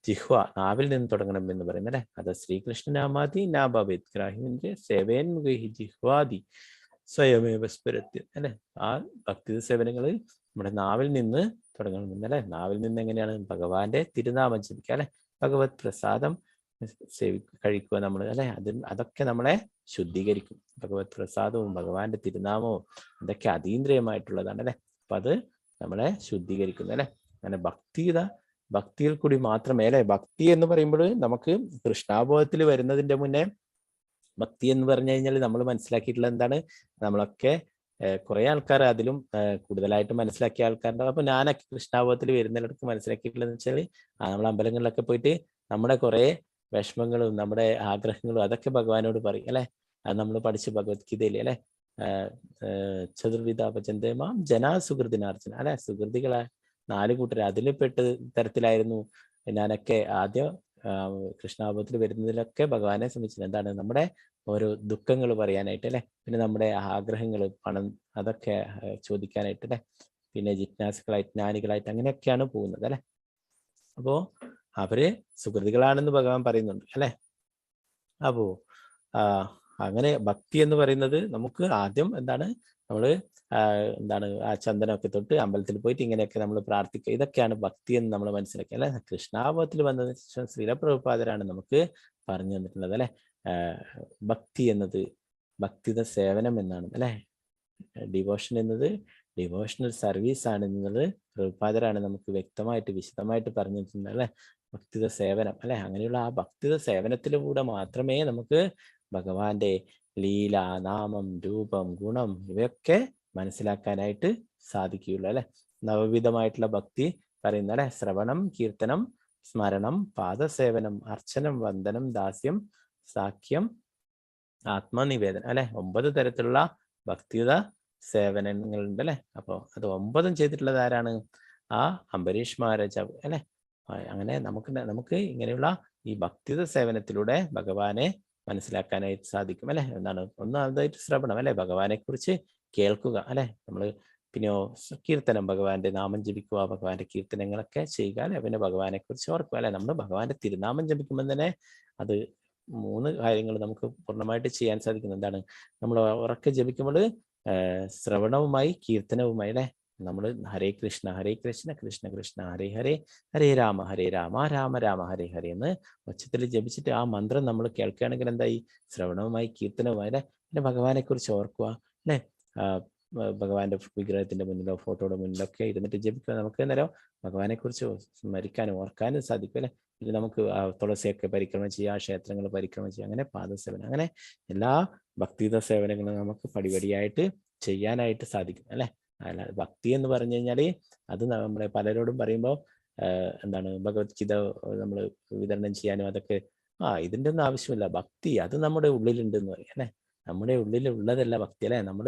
ജിഹ്വ, നാവിൽ നിന്ന് തുടങ്ങണം എന്ന് പറയുന്നത് അല്ലെ. അത് ശ്രീകൃഷ്ണനാമാതി നാഭവേത് ഗ്രാഹ്യമേന്ദ്രിയ സേവേൻ മുഖേഹി ജിഹ്വാദി സ്വയമേവ സ്ഫുരത്തി അല്ലെ. ആ ഭക്തി സേവനങ്ങള് നമ്മുടെ നാവിൽ നിന്ന് തുടങ്ങണമെന്നല്ലേ. നാവിൽ നിന്ന് എങ്ങനെയാണ് ഭഗവാന്റെ തിരുനാമം ജപിക്കുക അല്ലെ, ഭഗവത് പ്രസാദം കഴിക്കുക നമ്മൾ അല്ലെ. അതൊക്കെ നമ്മളെ ശുദ്ധീകരിക്കും. ഭഗവത് പ്രസാദവും ഭഗവാന്റെ തിരുനാമവും ഇതൊക്കെ അതീന്ദ്രിയമായിട്ടുള്ളതാണ് അല്ലെ. അപ്പൊ അത് നമ്മളെ ശുദ്ധീകരിക്കുന്നു അല്ലെ. അങ്ങനെ ഭക്തിയിൽ കൂടി മാത്രമേ അല്ലെ. ഭക്തി എന്ന് പറയുമ്പോൾ നമുക്ക് കൃഷ്ണാബോധത്തിൽ വരുന്നതിന്റെ മുന്നേ ഭക്തി എന്ന് പറഞ്ഞു കഴിഞ്ഞാൽ നമ്മൾ മനസ്സിലാക്കിയിട്ടുള്ള എന്താണ്, നമ്മളൊക്കെ കുറെ ആൾക്കാർ അതിലും കൂടുതലായിട്ട് മനസ്സിലാക്കിയ ആൾക്കാരുണ്ടാവും. അപ്പൊ ഞാനൊക്കെ കൃഷ്ണാബോധത്തിൽ വരുന്നിടക്ക് മനസ്സിലാക്കിയിട്ടുള്ളതെന്ന് വെച്ചാൽ നമ്മൾ അമ്പലങ്ങളിലൊക്കെ പോയിട്ട് നമ്മുടെ കുറെ വിഷമങ്ങളും നമ്മുടെ ആഗ്രഹങ്ങളും അതൊക്കെ ഭഗവാനോട് പറയും അല്ലെ. അത് നമ്മൾ പഠിച്ച ഭഗവത്ഗീതയിൽ അല്ലെ, ചതുർവിധ ഭജന്തേമാം ജനാ സുഹൃതിനാർജന അല്ലെ. സുഹൃതികളെ 4 കൂട്ടർ അതിൽ പെട്ട തരത്തിലായിരുന്നു ഞാനൊക്കെ. ആദ്യം കൃഷ്ണാബോധത്തിൽ വരുന്നതിലൊക്കെ ഭഗവാനെ സംബന്ധിച്ചത് എന്താണ്, നമ്മുടെ ഓരോ ദുഃഖങ്ങൾ പറയാനായിട്ട് അല്ലെ, പിന്നെ നമ്മുടെ ആഗ്രഹങ്ങൾ, പണം അതൊക്കെ ചോദിക്കാനായിട്ട് അല്ലെ, പിന്നെ ജിജ്ഞാസുക്കളായിട്ട് ജ്ഞാനികളായിട്ട് അങ്ങനെയൊക്കെയാണ് പോകുന്നത് അല്ലെ. അപ്പോ അവര് സുഹൃതികളാണെന്ന് ഭഗവാൻ പറയുന്നുണ്ട് അല്ലെ. അപ്പോ അങ്ങനെ ഭക്തി എന്ന് പറയുന്നത് നമുക്ക് ആദ്യം എന്താണ്, നമ്മള് ആ ചന്ദനമൊക്കെ തൊട്ട് അമ്പലത്തിൽ പോയിട്ട് ഇങ്ങനെയൊക്കെ നമ്മൾ പ്രാർത്ഥിക്കുക, ഇതൊക്കെയാണ് ഭക്തി എന്ന് നമ്മൾ മനസ്സിലാക്കി അല്ലെ. കൃഷ്ണാബോധത്തിൽ വന്നതിന് ശേഷം ശ്രീലപ്രഭുപാദരാണ് നമുക്ക് പറഞ്ഞു തന്നിട്ടുള്ളത് അല്ലെ. ഭക്തി എന്നത് ഭക്തിയുടെ സേവനം എന്നാണ് അല്ലെ. ഡിവോഷൻ എന്നത് ഡിവോഷണൽ സർവീസ് ആണ് എന്നത് പ്രഭുപാദരാണ് നമുക്ക് വ്യക്തമായിട്ട് വിശദമായിട്ട് പറഞ്ഞു തന്നിട്ടുണ്ട് അല്ലെ. ഭക്തിയുടെ സേവനം അല്ലെ. അങ്ങനെയുള്ള ആ ഭക്തിയുടെ സേവനത്തിലൂടെ മാത്രമേ നമുക്ക് ഭഗവാന്റെ ലീല, നാമം, രൂപം, ഗുണം ഇവയൊക്കെ മനസ്സിലാക്കാനായിട്ട് സാധിക്കുകയുള്ളൂ അല്ലെ. നവവിധമായിട്ടുള്ള ഭക്തി പറയുന്ന അല്ലെ, ശ്രവണം, കീർത്തനം, സ്മരണം, പാദസേവനം, അർച്ചനം, വന്ദനം, ദാസ്യം, സാഖ്യം, ആത്മനിവേദനം അല്ലെ. 9 തരത്തിലുള്ള ഭക്തിയുത സേവനങ്ങളുണ്ട് അല്ലെ. അപ്പൊ അത് 9 ചെയ്തിട്ടുള്ളത് ആരാണ്? ആ അംബരീഷ് മഹാരാജാവ് അല്ലെ. അങ്ങനെ നമുക്ക് ഇങ്ങനെയുള്ള ഈ ഭക്തിയുത സേവനത്തിലൂടെ ഭഗവാനെ മനസ്സിലാക്കാനായിട്ട് സാധിക്കും അല്ലെ. എന്താണ്? ഒന്നാമതായിട്ട് ശ്രവണം അല്ലെ, ഭഗവാനെ കുറിച്ച് കേൾക്കുക അല്ലെ. പിന്നെയോ കീർത്തനം, ഭഗവാന്റെ നാമം ജപിക്കുക, ഭഗവാന്റെ കീർത്തനങ്ങളൊക്കെ ചെയ്യുക അല്ലെ. പിന്നെ ഭഗവാനെ കുറിച്ച് ഓർക്കുക അല്ലെ. നമ്മൾ ഭഗവാന്റെ തിരുനാമം ജപിക്കുമ്പോൾ തന്നെ അത് 3 കാര്യങ്ങൾ നമുക്ക് പൂർണ്ണമായിട്ട് ചെയ്യാൻ സാധിക്കും. എന്താണ്? നമ്മൾ ഉറക്കെ ജപിക്കുമ്പോൾ ശ്രവണവുമായി കീർത്തനവുമായി അല്ലെ. നമ്മൾ ഹരേ കൃഷ്ണ കൃഷ്ണ കൃഷ്ണ ഹരേ ഹരേ, ഹരേ രാമ രാമ രാമ ഹരേ ഹരേ എന്ന് ഉച്ചത്തിൽ ജപിച്ചിട്ട് ആ മന്ത്രം നമ്മൾ കേൾക്കുകയാണെങ്കിൽ എന്തായി? ശ്രവണവുമായി കീർത്തനവുമായി അല്ലെ. പിന്നെ ഭഗവാനെ കുറിച്ച് ഓർക്കുക അല്ലെ. ഭഗവാന്റെ വിഗ്രഹത്തിന്റെ മുന്നിലോ ഫോട്ടോയുടെ മുന്നിലൊക്കെ ഇരുന്നിട്ട് ജപിക്കുക. നമുക്ക് നേരം ഭഗവാനെ കുറിച്ച് സ്മരിക്കാനും ഓർക്കാനും സാധിക്കും അല്ലെ. ഇത് നമുക്ക് തുളസിയൊക്കെ പരിക്രമം ചെയ്യാം, ക്ഷേത്രങ്ങൾ പരിക്രമം ചെയ്യാം, അങ്ങനെ പാദസേവനം, അങ്ങനെ എല്ലാ ഭക്തിയുത സേവനങ്ങളും നമുക്ക് പടിപടിയായിട്ട് ചെയ്യാനായിട്ട് സാധിക്കും അല്ലെ. അല്ല, ഭക്തി എന്ന് പറഞ്ഞു കഴിഞ്ഞാൽ അത് നമ്മളെ പലരോടും പറയുമ്പോൾ എന്താണ്, ഭഗവത്ഗീത നമ്മൾ വിതരണം ചെയ്യാനും അതൊക്കെ ഇതിൻ്റെ ഒന്നും ആവശ്യമില്ല. ഭക്തി അത് നമ്മുടെ ഉള്ളിലുണ്ട് എന്ന് പറയും അല്ലെ. നമ്മുടെ ഉള്ളിൽ ഉള്ളതല്ല ഭക്തി അല്ലെ. നമ്മൾ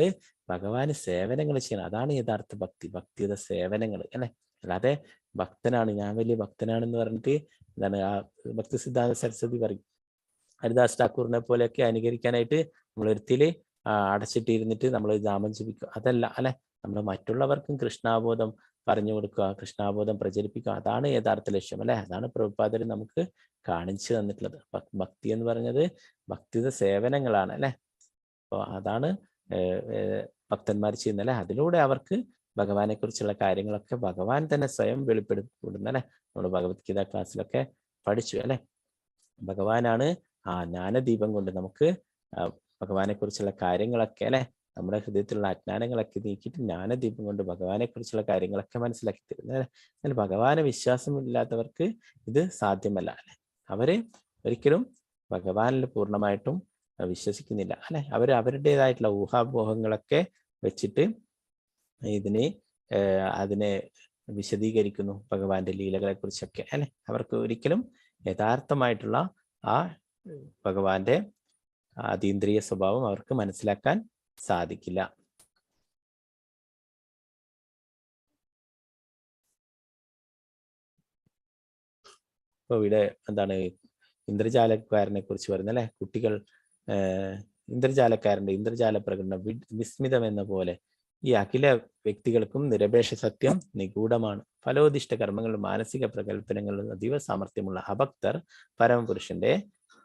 ഭഗവാന് സേവനങ്ങൾ ചെയ്യണം, അതാണ് യഥാർത്ഥ ഭക്തി, ഭക്തിയുടെ സേവനങ്ങൾ അല്ലെ. അല്ലാതെ ഭക്തനാണ്, ഞാൻ വലിയ ഭക്തനാണെന്ന് പറഞ്ഞിട്ട് എന്താണ് ആ ഭക്തി സിദ്ധാന്ത സരസ്വതി പറയും, ഹരിദാസ് ഠാക്കൂറിനെ പോലെയൊക്കെ അനുകരിക്കാനായിട്ട് നമ്മൾ ഒരുത്തില് അടച്ചിട്ടിരുന്നിട്ട് നമ്മൾ നാമം ജപിക്കുക, അതല്ല അല്ലെ. നമ്മൾ മറ്റുള്ളവർക്കും കൃഷ്ണാബോധം പറഞ്ഞു കൊടുക്കുക, കൃഷ്ണാബോധം പ്രചരിപ്പിക്കുക, അതാണ് യഥാർത്ഥ ലക്ഷ്യം അല്ലെ. അതാണ് പ്രഭുപാദർ നമുക്ക് കാണിച്ചു തന്നിട്ടുള്ളത്. ഭക്തി എന്ന് പറഞ്ഞത് ഭക്തിയുടെ സേവനങ്ങളാണ് അല്ലെ. അപ്പോൾ അതാണ് ഭക്തന്മാർ ചെയ്യുന്നത് അല്ലെ. അതിലൂടെ അവർക്ക് ഭഗവാനെ കുറിച്ചുള്ള കാര്യങ്ങളൊക്കെ ഭഗവാൻ തന്നെ സ്വയം വെളിപ്പെടുത്തുന്നു അല്ലെ. നമ്മൾ ഭഗവത്ഗീത ക്ലാസ്സിലൊക്കെ പഠിച്ചു അല്ലെ. ഭഗവാനാണ് ആ ജ്ഞാനദീപം കൊണ്ട് നമുക്ക് ഭഗവാനെ കുറിച്ചുള്ള കാര്യങ്ങളൊക്കെ അല്ലെ, നമ്മുടെ ഹൃദയത്തിലുള്ള അജ്ഞാനങ്ങളൊക്കെ നീക്കിയിട്ട് ജ്ഞാനദീപം കൊണ്ട് ഭഗവാനെ കുറിച്ചുള്ള കാര്യങ്ങളൊക്കെ മനസ്സിലാക്കി തരുന്നത് അല്ലെ. എന്നാൽ ഭഗവാനെ വിശ്വാസമില്ലാത്തവർക്ക് ഇത് സാധ്യമല്ല അല്ലെ. അവര് ഒരിക്കലും ഭഗവാനിൽ പൂർണ്ണമായിട്ടും വിശ്വസിക്കുന്നില്ല അല്ലെ. അവരുടേതായിട്ടുള്ള ഊഹാപോഹങ്ങളൊക്കെ വെച്ചിട്ട് അതിനെ വിശദീകരിക്കുന്നു, ഭഗവാന്റെ ലീലകളെ കുറിച്ചൊക്കെ അല്ലെ. അവർക്ക് ഒരിക്കലും യഥാർത്ഥമായിട്ടുള്ള ആ ഭഗവാന്റെ അതീന്ദ്രിയ സ്വഭാവം അവർക്ക് മനസ്സിലാക്കാൻ സാധിക്കില്ല. ഇപ്പൊ ഇവിടെ എന്താണ് ഇന്ദ്രജാലക്കാരനെ കുറിച്ച് പറയുന്നത് അല്ലെ. കുട്ടികൾ ഇന്ദ്രജാല പ്രകടനം വിസ്മിതം എന്ന പോലെ ഈ അഖില വ്യക്തികൾക്കും നിരപേക്ഷ സത്യം നിഗൂഢമാണ്. ഫലോദിഷ്ട കർമ്മങ്ങളും മാനസിക പ്രകല്പനങ്ങളും അതീവ സാമർഥ്യമുള്ള അഭക്തർ പരമപുരുഷന്റെ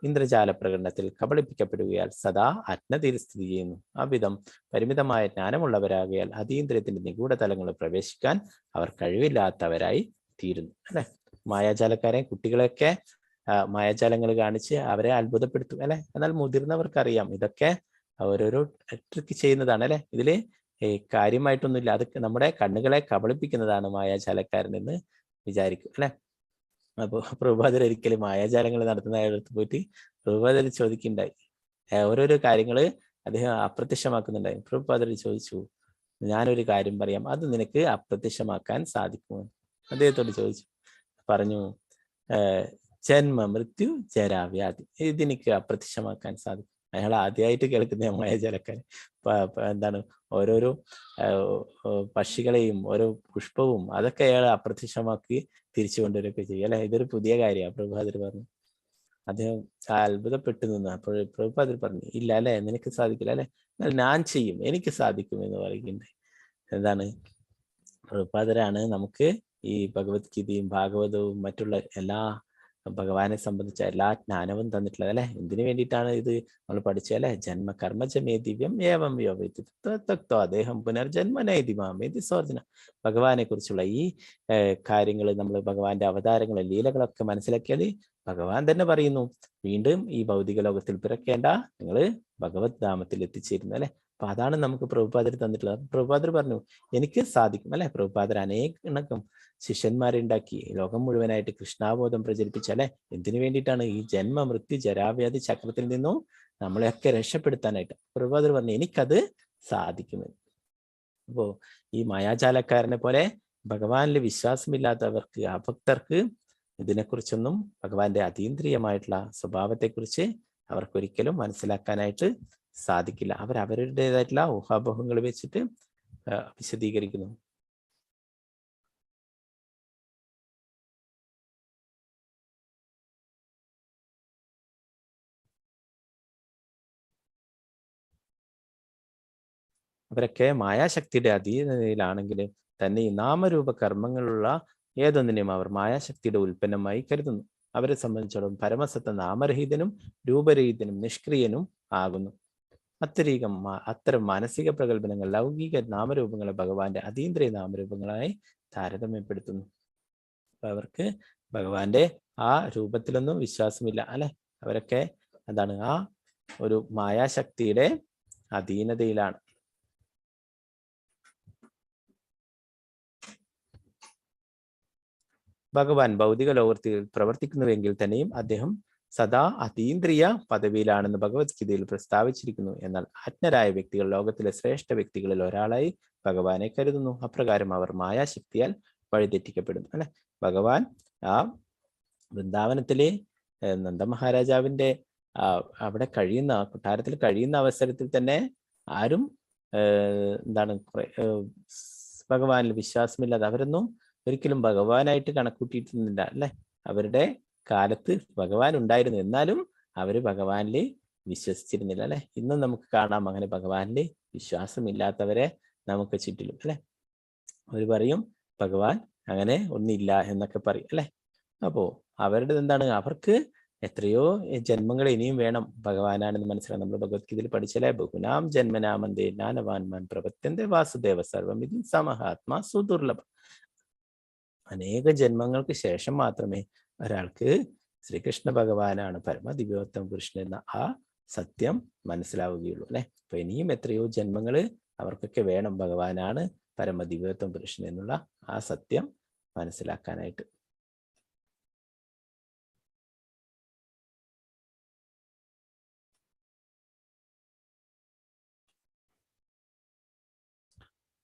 ഇന്ദ്രജാല പ്രകടനത്തിൽ കബളിപ്പിക്കപ്പെടുകയാൽ സദാ അജ്ഞതയിൽ സ്ഥിതി ചെയ്യുന്നു. അവിധം പരിമിതമായ ജ്ഞാനമുള്ളവരാകിയാൽ അതീന്ദ്രിയത്തിന്റെ നിഗൂഢ തലങ്ങളിൽ പ്രവേശിക്കാൻ അവർ കഴിവില്ലാത്തവരായി തീരുന്നു അല്ലെ. മായാജാലക്കാരെ കുട്ടികളെയൊക്കെ മായാജാലങ്ങൾ കാണിച്ച് അവരെ അത്ഭുതപ്പെടുത്തും അല്ലെ. എന്നാൽ മുതിർന്നവർക്കറിയാം ഇതൊക്കെ ഓരോരോ ട്രിക്ക് ചെയ്യുന്നതാണ് അല്ലെ. ഇതില് കാര്യമായിട്ടൊന്നുമില്ല, അത് നമ്മുടെ കണ്ണുകളെ കബളിപ്പിക്കുന്നതാണ് മായാജാലക്കാരൻ എന്ന് വിചാരിക്കും അല്ലെ. അപ്പൊ പ്രഭുപാദർ ഒരിക്കലും മായാജാലങ്ങൾ നടത്തുന്ന അയാളടുത്ത് പോയിട്ട് പ്രഭുപാദർ ചോദിക്കുന്നുണ്ടായി, ഓരോരോ കാര്യങ്ങള് അദ്ദേഹം അപ്രത്യക്ഷമാക്കുന്നുണ്ടായി. പ്രഭുപാദർ ചോദിച്ചു, ഞാനൊരു കാര്യം പറയാം, അത് നിനക്ക് അപ്രത്യക്ഷമാക്കാൻ സാധിക്കുമോ? അദ്ദേഹത്തോട് ചോദിച്ചു. പറഞ്ഞു, ജന്മ മൃത്യു ജരാവ്യാധി ഇതെനിക്ക് അപ്രത്യക്ഷമാക്കാൻ സാധിക്കും. അയാൾ ആദ്യമായിട്ട് കേൾക്കുന്ന മായാജാലക്കാരൻ എന്താണ് ഓരോരോ പക്ഷികളെയും ഓരോ പുഷ്പവും അതൊക്കെ അയാൾ അപ്രത്യക്ഷമാക്കി തിരിച്ചു കൊണ്ടുവരൊക്കെ ചെയ്യും അല്ലെ. ഇതൊരു പുതിയ കാര്യമാണ് പ്രഭുപാദർ പറഞ്ഞു. അദ്ദേഹം അത്ഭുതപ്പെട്ടു നിന്നു. അപ്പോൾ പ്രഭുപാദർ പറഞ്ഞു, ഇല്ല അല്ലെ, നിനക്ക് സാധിക്കില്ല അല്ലെ, ഞാൻ ചെയ്യും, എനിക്ക് സാധിക്കും എന്ന് പറയുന്നുണ്ട്. എന്താണ് പ്രഭുപാദരാണ് നമുക്ക് ഈ ഭഗവത്ഗീതയും ഭാഗവതവും മറ്റുള്ള എല്ലാ ഭഗവാനെ സംബന്ധിച്ച എല്ലാ ജ്ഞാനവും തന്നിട്ടുള്ളത് അല്ലെ. എന്തിനു വേണ്ടിയിട്ടാണ് ഇത് നമ്മൾ പഠിച്ചത് അല്ലെ. ജന്മകർമ്മജമേ ദിവ്യം ഏവം യോഗ്യത്തോ അദ്ദേഹം പുനർജന്മനൈതിമാമേതി സ്വർജന. ഭഗവാനെ കുറിച്ചുള്ള ഈ കാര്യങ്ങൾ നമ്മൾ ഭഗവാന്റെ അവതാരങ്ങൾ ലീലകളൊക്കെ മനസ്സിലാക്കിയാൽ ഭഗവാൻ തന്നെ പറയുന്നു, വീണ്ടും ഈ ഭൗതിക ലോകത്തിൽ പിറക്കേണ്ട, നിങ്ങൾ ഭഗവത് ധാമത്തിൽ എത്തിച്ചേരുന്നു അല്ലെ. അപ്പൊ അതാണ് നമുക്ക് പ്രഭുപാദർ തന്നിട്ടുള്ളത്. പ്രഭുപാദർ പറഞ്ഞു, എനിക്ക് സാധിക്കും അല്ലെ. പ്രഭുപാദർ അനേകം ശിഷ്യന്മാരെ ഉണ്ടാക്കി ലോകം മുഴുവനായിട്ട് കൃഷ്ണാബോധം പ്രചരിപ്പിച്ച അല്ലെ. എന്തിനു വേണ്ടിയിട്ടാണ്? ഈ ജന്മ മൃത്യു ജരാവ്യാധി ചക്രത്തിൽ നിന്നും നമ്മളെയൊക്കെ രക്ഷപ്പെടുത്താനായിട്ട്. പ്രഭുപാദർ പറഞ്ഞു, എനിക്കത് സാധിക്കുമെന്ന്. അപ്പോ ഈ മായാജാലക്കാരനെ പോലെ ഭഗവാനിൽ വിശ്വാസമില്ലാത്തവർക്ക്, അഭക്തർക്ക് ഇതിനെക്കുറിച്ചൊന്നും, ഭഗവാന്റെ അതീന്ദ്രിയമായിട്ടുള്ള സ്വഭാവത്തെക്കുറിച്ച് അവർക്കൊരിക്കലും മനസ്സിലാക്കാനായിട്ട് സാധിക്കില്ല. അവരവരുടേതായിട്ടുള്ള ഊഹാപോഹങ്ങൾ വെച്ചിട്ട് വിശദീകരിക്കുന്നു. അവരൊക്കെ മായാശക്തിയുടെ അധീനതയിലാണെങ്കിൽ തന്നെ ഈ നാമരൂപ കർമ്മങ്ങളുള്ള ഏതൊന്നിനെയും അവർ മായാശക്തിയുടെ ഉൽപ്പന്നമായി കരുതുന്നു. അവരെ സംബന്ധിച്ചിടത്തോളം പരമസത്ത നാമരഹിതനും രൂപരഹിതനും നിഷ്ക്രിയനും ആകുന്നു. അത്തരം മാനസിക പ്രകല്പനങ്ങൾ ലൗകിക നാമരൂപങ്ങളെ ഭഗവാന്റെ അതീന്ദ്രിയ നാമരൂപങ്ങളായി താരതമ്യപ്പെടുത്തുന്നു. അപ്പൊ അവർക്ക് ഭഗവാന്റെ ആ രൂപത്തിലൊന്നും വിശ്വാസമില്ല അല്ലെ. അവരൊക്കെ എന്താണ്, ആ ഒരു മായാശക്തിയുടെ അധീനതയിലാണ്. ഭഗവാൻ ഭൗതിക ലോകത്തിൽ പ്രവർത്തിക്കുന്നുവെങ്കിൽ തന്നെയും അദ്ദേഹം സദാ അതീന്ദ്രിയ പദവിയിലാണെന്ന് ഭഗവത്ഗീതയിൽ പ്രസ്താവിച്ചിരിക്കുന്നു. എന്നാൽ അജ്ഞരായ വ്യക്തികൾ ലോകത്തിലെ ശ്രേഷ്ഠ വ്യക്തികളിൽ ഒരാളായി ഭഗവാനെ കരുതുന്നു. അപ്രകാരം അവർ മായാശക്തിയാൽ വഴിതെറ്റിക്കപ്പെടുന്നു അല്ലെ. ഭഗവാൻ ആ വൃന്ദാവനത്തിലെ നന്ദമഹാരാജാവിന്റെ അവിടെ കഴിയുന്ന, കൊട്ടാരത്തിൽ കഴിയുന്ന അവസരത്തിൽ തന്നെ ആരും എന്താണ് ഭഗവാനിൽ വിശ്വാസമില്ലാതെ അവരൊന്നും ഒരിക്കലും ഭഗവാനായിട്ട് കണക്കൂട്ടിയിരുന്നില്ല അല്ലെ. അവരുടെ കാലത്ത് ഭഗവാൻ ഉണ്ടായിരുന്നു, എന്നാലും അവര് ഭഗവാനിൽ വിശ്വസിച്ചിരുന്നില്ല അല്ലെ. ഇന്നും നമുക്ക് കാണാം അങ്ങനെ ഭഗവാനിൽ വിശ്വാസമില്ലാത്തവരെ നമുക്ക് ചുറ്റിലും അല്ലെ. അവര് പറയും ഭഗവാൻ അങ്ങനെ ഒന്നില്ല എന്നൊക്കെ പറയും അല്ലെ. അപ്പോ അവരുടെ എന്താണ്, അവർക്ക് എത്രയോ ജന്മങ്ങൾ ഇനിയും വേണം ഭഗവാനാണെന്ന് മനസ്സിലാക്കാം. നമ്മൾ ഭഗവത്ഗീതയിൽ പഠിച്ചാലേ ബഹുനാം ജന്മനാമന്തേ ജ്ഞാനവാൻമാൻ പ്രപത്യന്തേ വാസുദേവ സർവമിതി സമഹാത്മാ സുദുർലഭ. അനേക ജന്മങ്ങൾക്ക് ശേഷം മാത്രമേ ഒരാൾക്ക് ശ്രീകൃഷ്ണ ഭഗവാനാണ് പരമദിവ്യോത്തമ പുരുഷൻ എന്ന ആ സത്യം മനസ്സിലാവുകയുള്ളൂ അല്ലെ. അപ്പൊ ഇനിയും എത്രയോ ജന്മങ്ങള് അവർക്കൊക്കെ വേണം ഭഗവാനാണ് പരമദിവ്യോത്തമ പുരുഷൻ എന്നുള്ള ആ സത്യം മനസ്സിലാക്കാനായിട്ട്.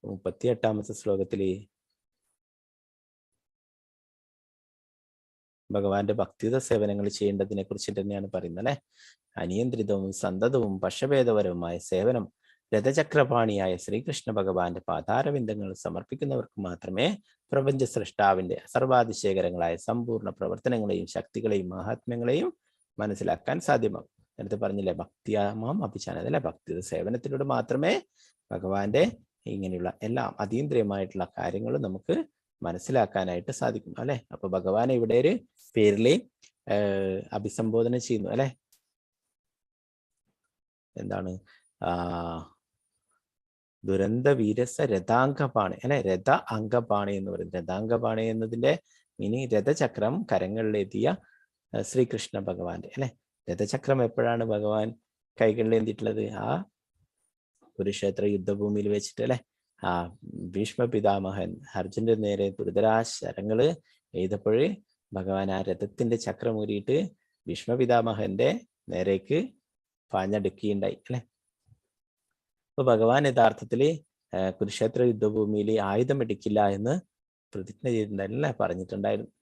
മുപ്പത്തിയെട്ടാമത്തെ ശ്ലോകത്തില് ഭഗവാന്റെ ഭക്തിയുത സേവനങ്ങൾ ചെയ്യേണ്ടതിനെ കുറിച്ച് തന്നെയാണ് പറയുന്നത് അല്ലെ. അനിയന്ത്രിതവും സന്തതവും പക്ഷഭേദപരവുമായ സേവനം രഥചക്രപാണിയായ ശ്രീകൃഷ്ണ ഭഗവാന്റെ പാതാരവിന്ദങ്ങൾ സമർപ്പിക്കുന്നവർക്ക് മാത്രമേ പ്രപഞ്ച സൃഷ്ടാവിന്റെ സർവാതിശേഖരങ്ങളായ സമ്പൂർണ്ണ പ്രവർത്തനങ്ങളെയും ശക്തികളെയും മഹാത്മ്യങ്ങളെയും മനസ്സിലാക്കാൻ സാധ്യമാകും. നേരത്തെ പറഞ്ഞില്ലേ, ഭക്തിയാമാം അഭിചാനത അല്ലെ. ഭക്തിയുത സേവനത്തിലൂടെ മാത്രമേ ഭഗവാന്റെ ഇങ്ങനെയുള്ള എല്ലാ അതീന്ദ്രിയമായിട്ടുള്ള കാര്യങ്ങളും നമുക്ക് മനസ്സിലാക്കാനായിട്ട് സാധിക്കും അല്ലെ. അപ്പൊ ഭഗവാനെ ഇവിടെ ഒരു പേരില് അഭിസംബോധന ചെയ്യുന്നു അല്ലെ. എന്താണ്, ദുരന്ത വീരസ രഥാംഗപാണി അല്ലെ. രഥ അംഗപാണി എന്ന് പറയുന്നത്, രഥാംഗപാണി എന്നതിന്റെ മീനിങ് രഥചക്രം കരങ്ങളിലെത്തിയ ശ്രീകൃഷ്ണ ഭഗവാന്റെ അല്ലെ. രഥചക്രം എപ്പോഴാണ് ഭഗവാൻ കൈകളിലേന്തിയിട്ടുള്ളത്? ആ കുരുക്ഷേത്ര യുദ്ധഭൂമിയിൽ വെച്ചിട്ട് അല്ലെ. ആ ഭീഷ്മ പിതാമഹൻ അർജുന്റെ നേരെ ദുരിതരാശരങ്ങള് എഴുതപ്പോഴ് ഭഗവാൻ ആ രഥത്തിന്റെ ചക്രം ഊരിയിട്ട് ഭീഷ്മ പിതാമഹന്റെ നേരേക്ക് പാഞ്ഞടുക്കുകയുണ്ടായി അല്ലെ. അപ്പൊ ഭഗവാൻ യഥാർത്ഥത്തില് കുരുക്ഷേത്ര യുദ്ധഭൂമിയിൽ ആയുധം എടുക്കില്ല എന്ന് പ്രതിജ്ഞ ചെയ്തിട്ടുണ്ടായിരുന്നില്ല, പറഞ്ഞിട്ടുണ്ടായിരുന്നു.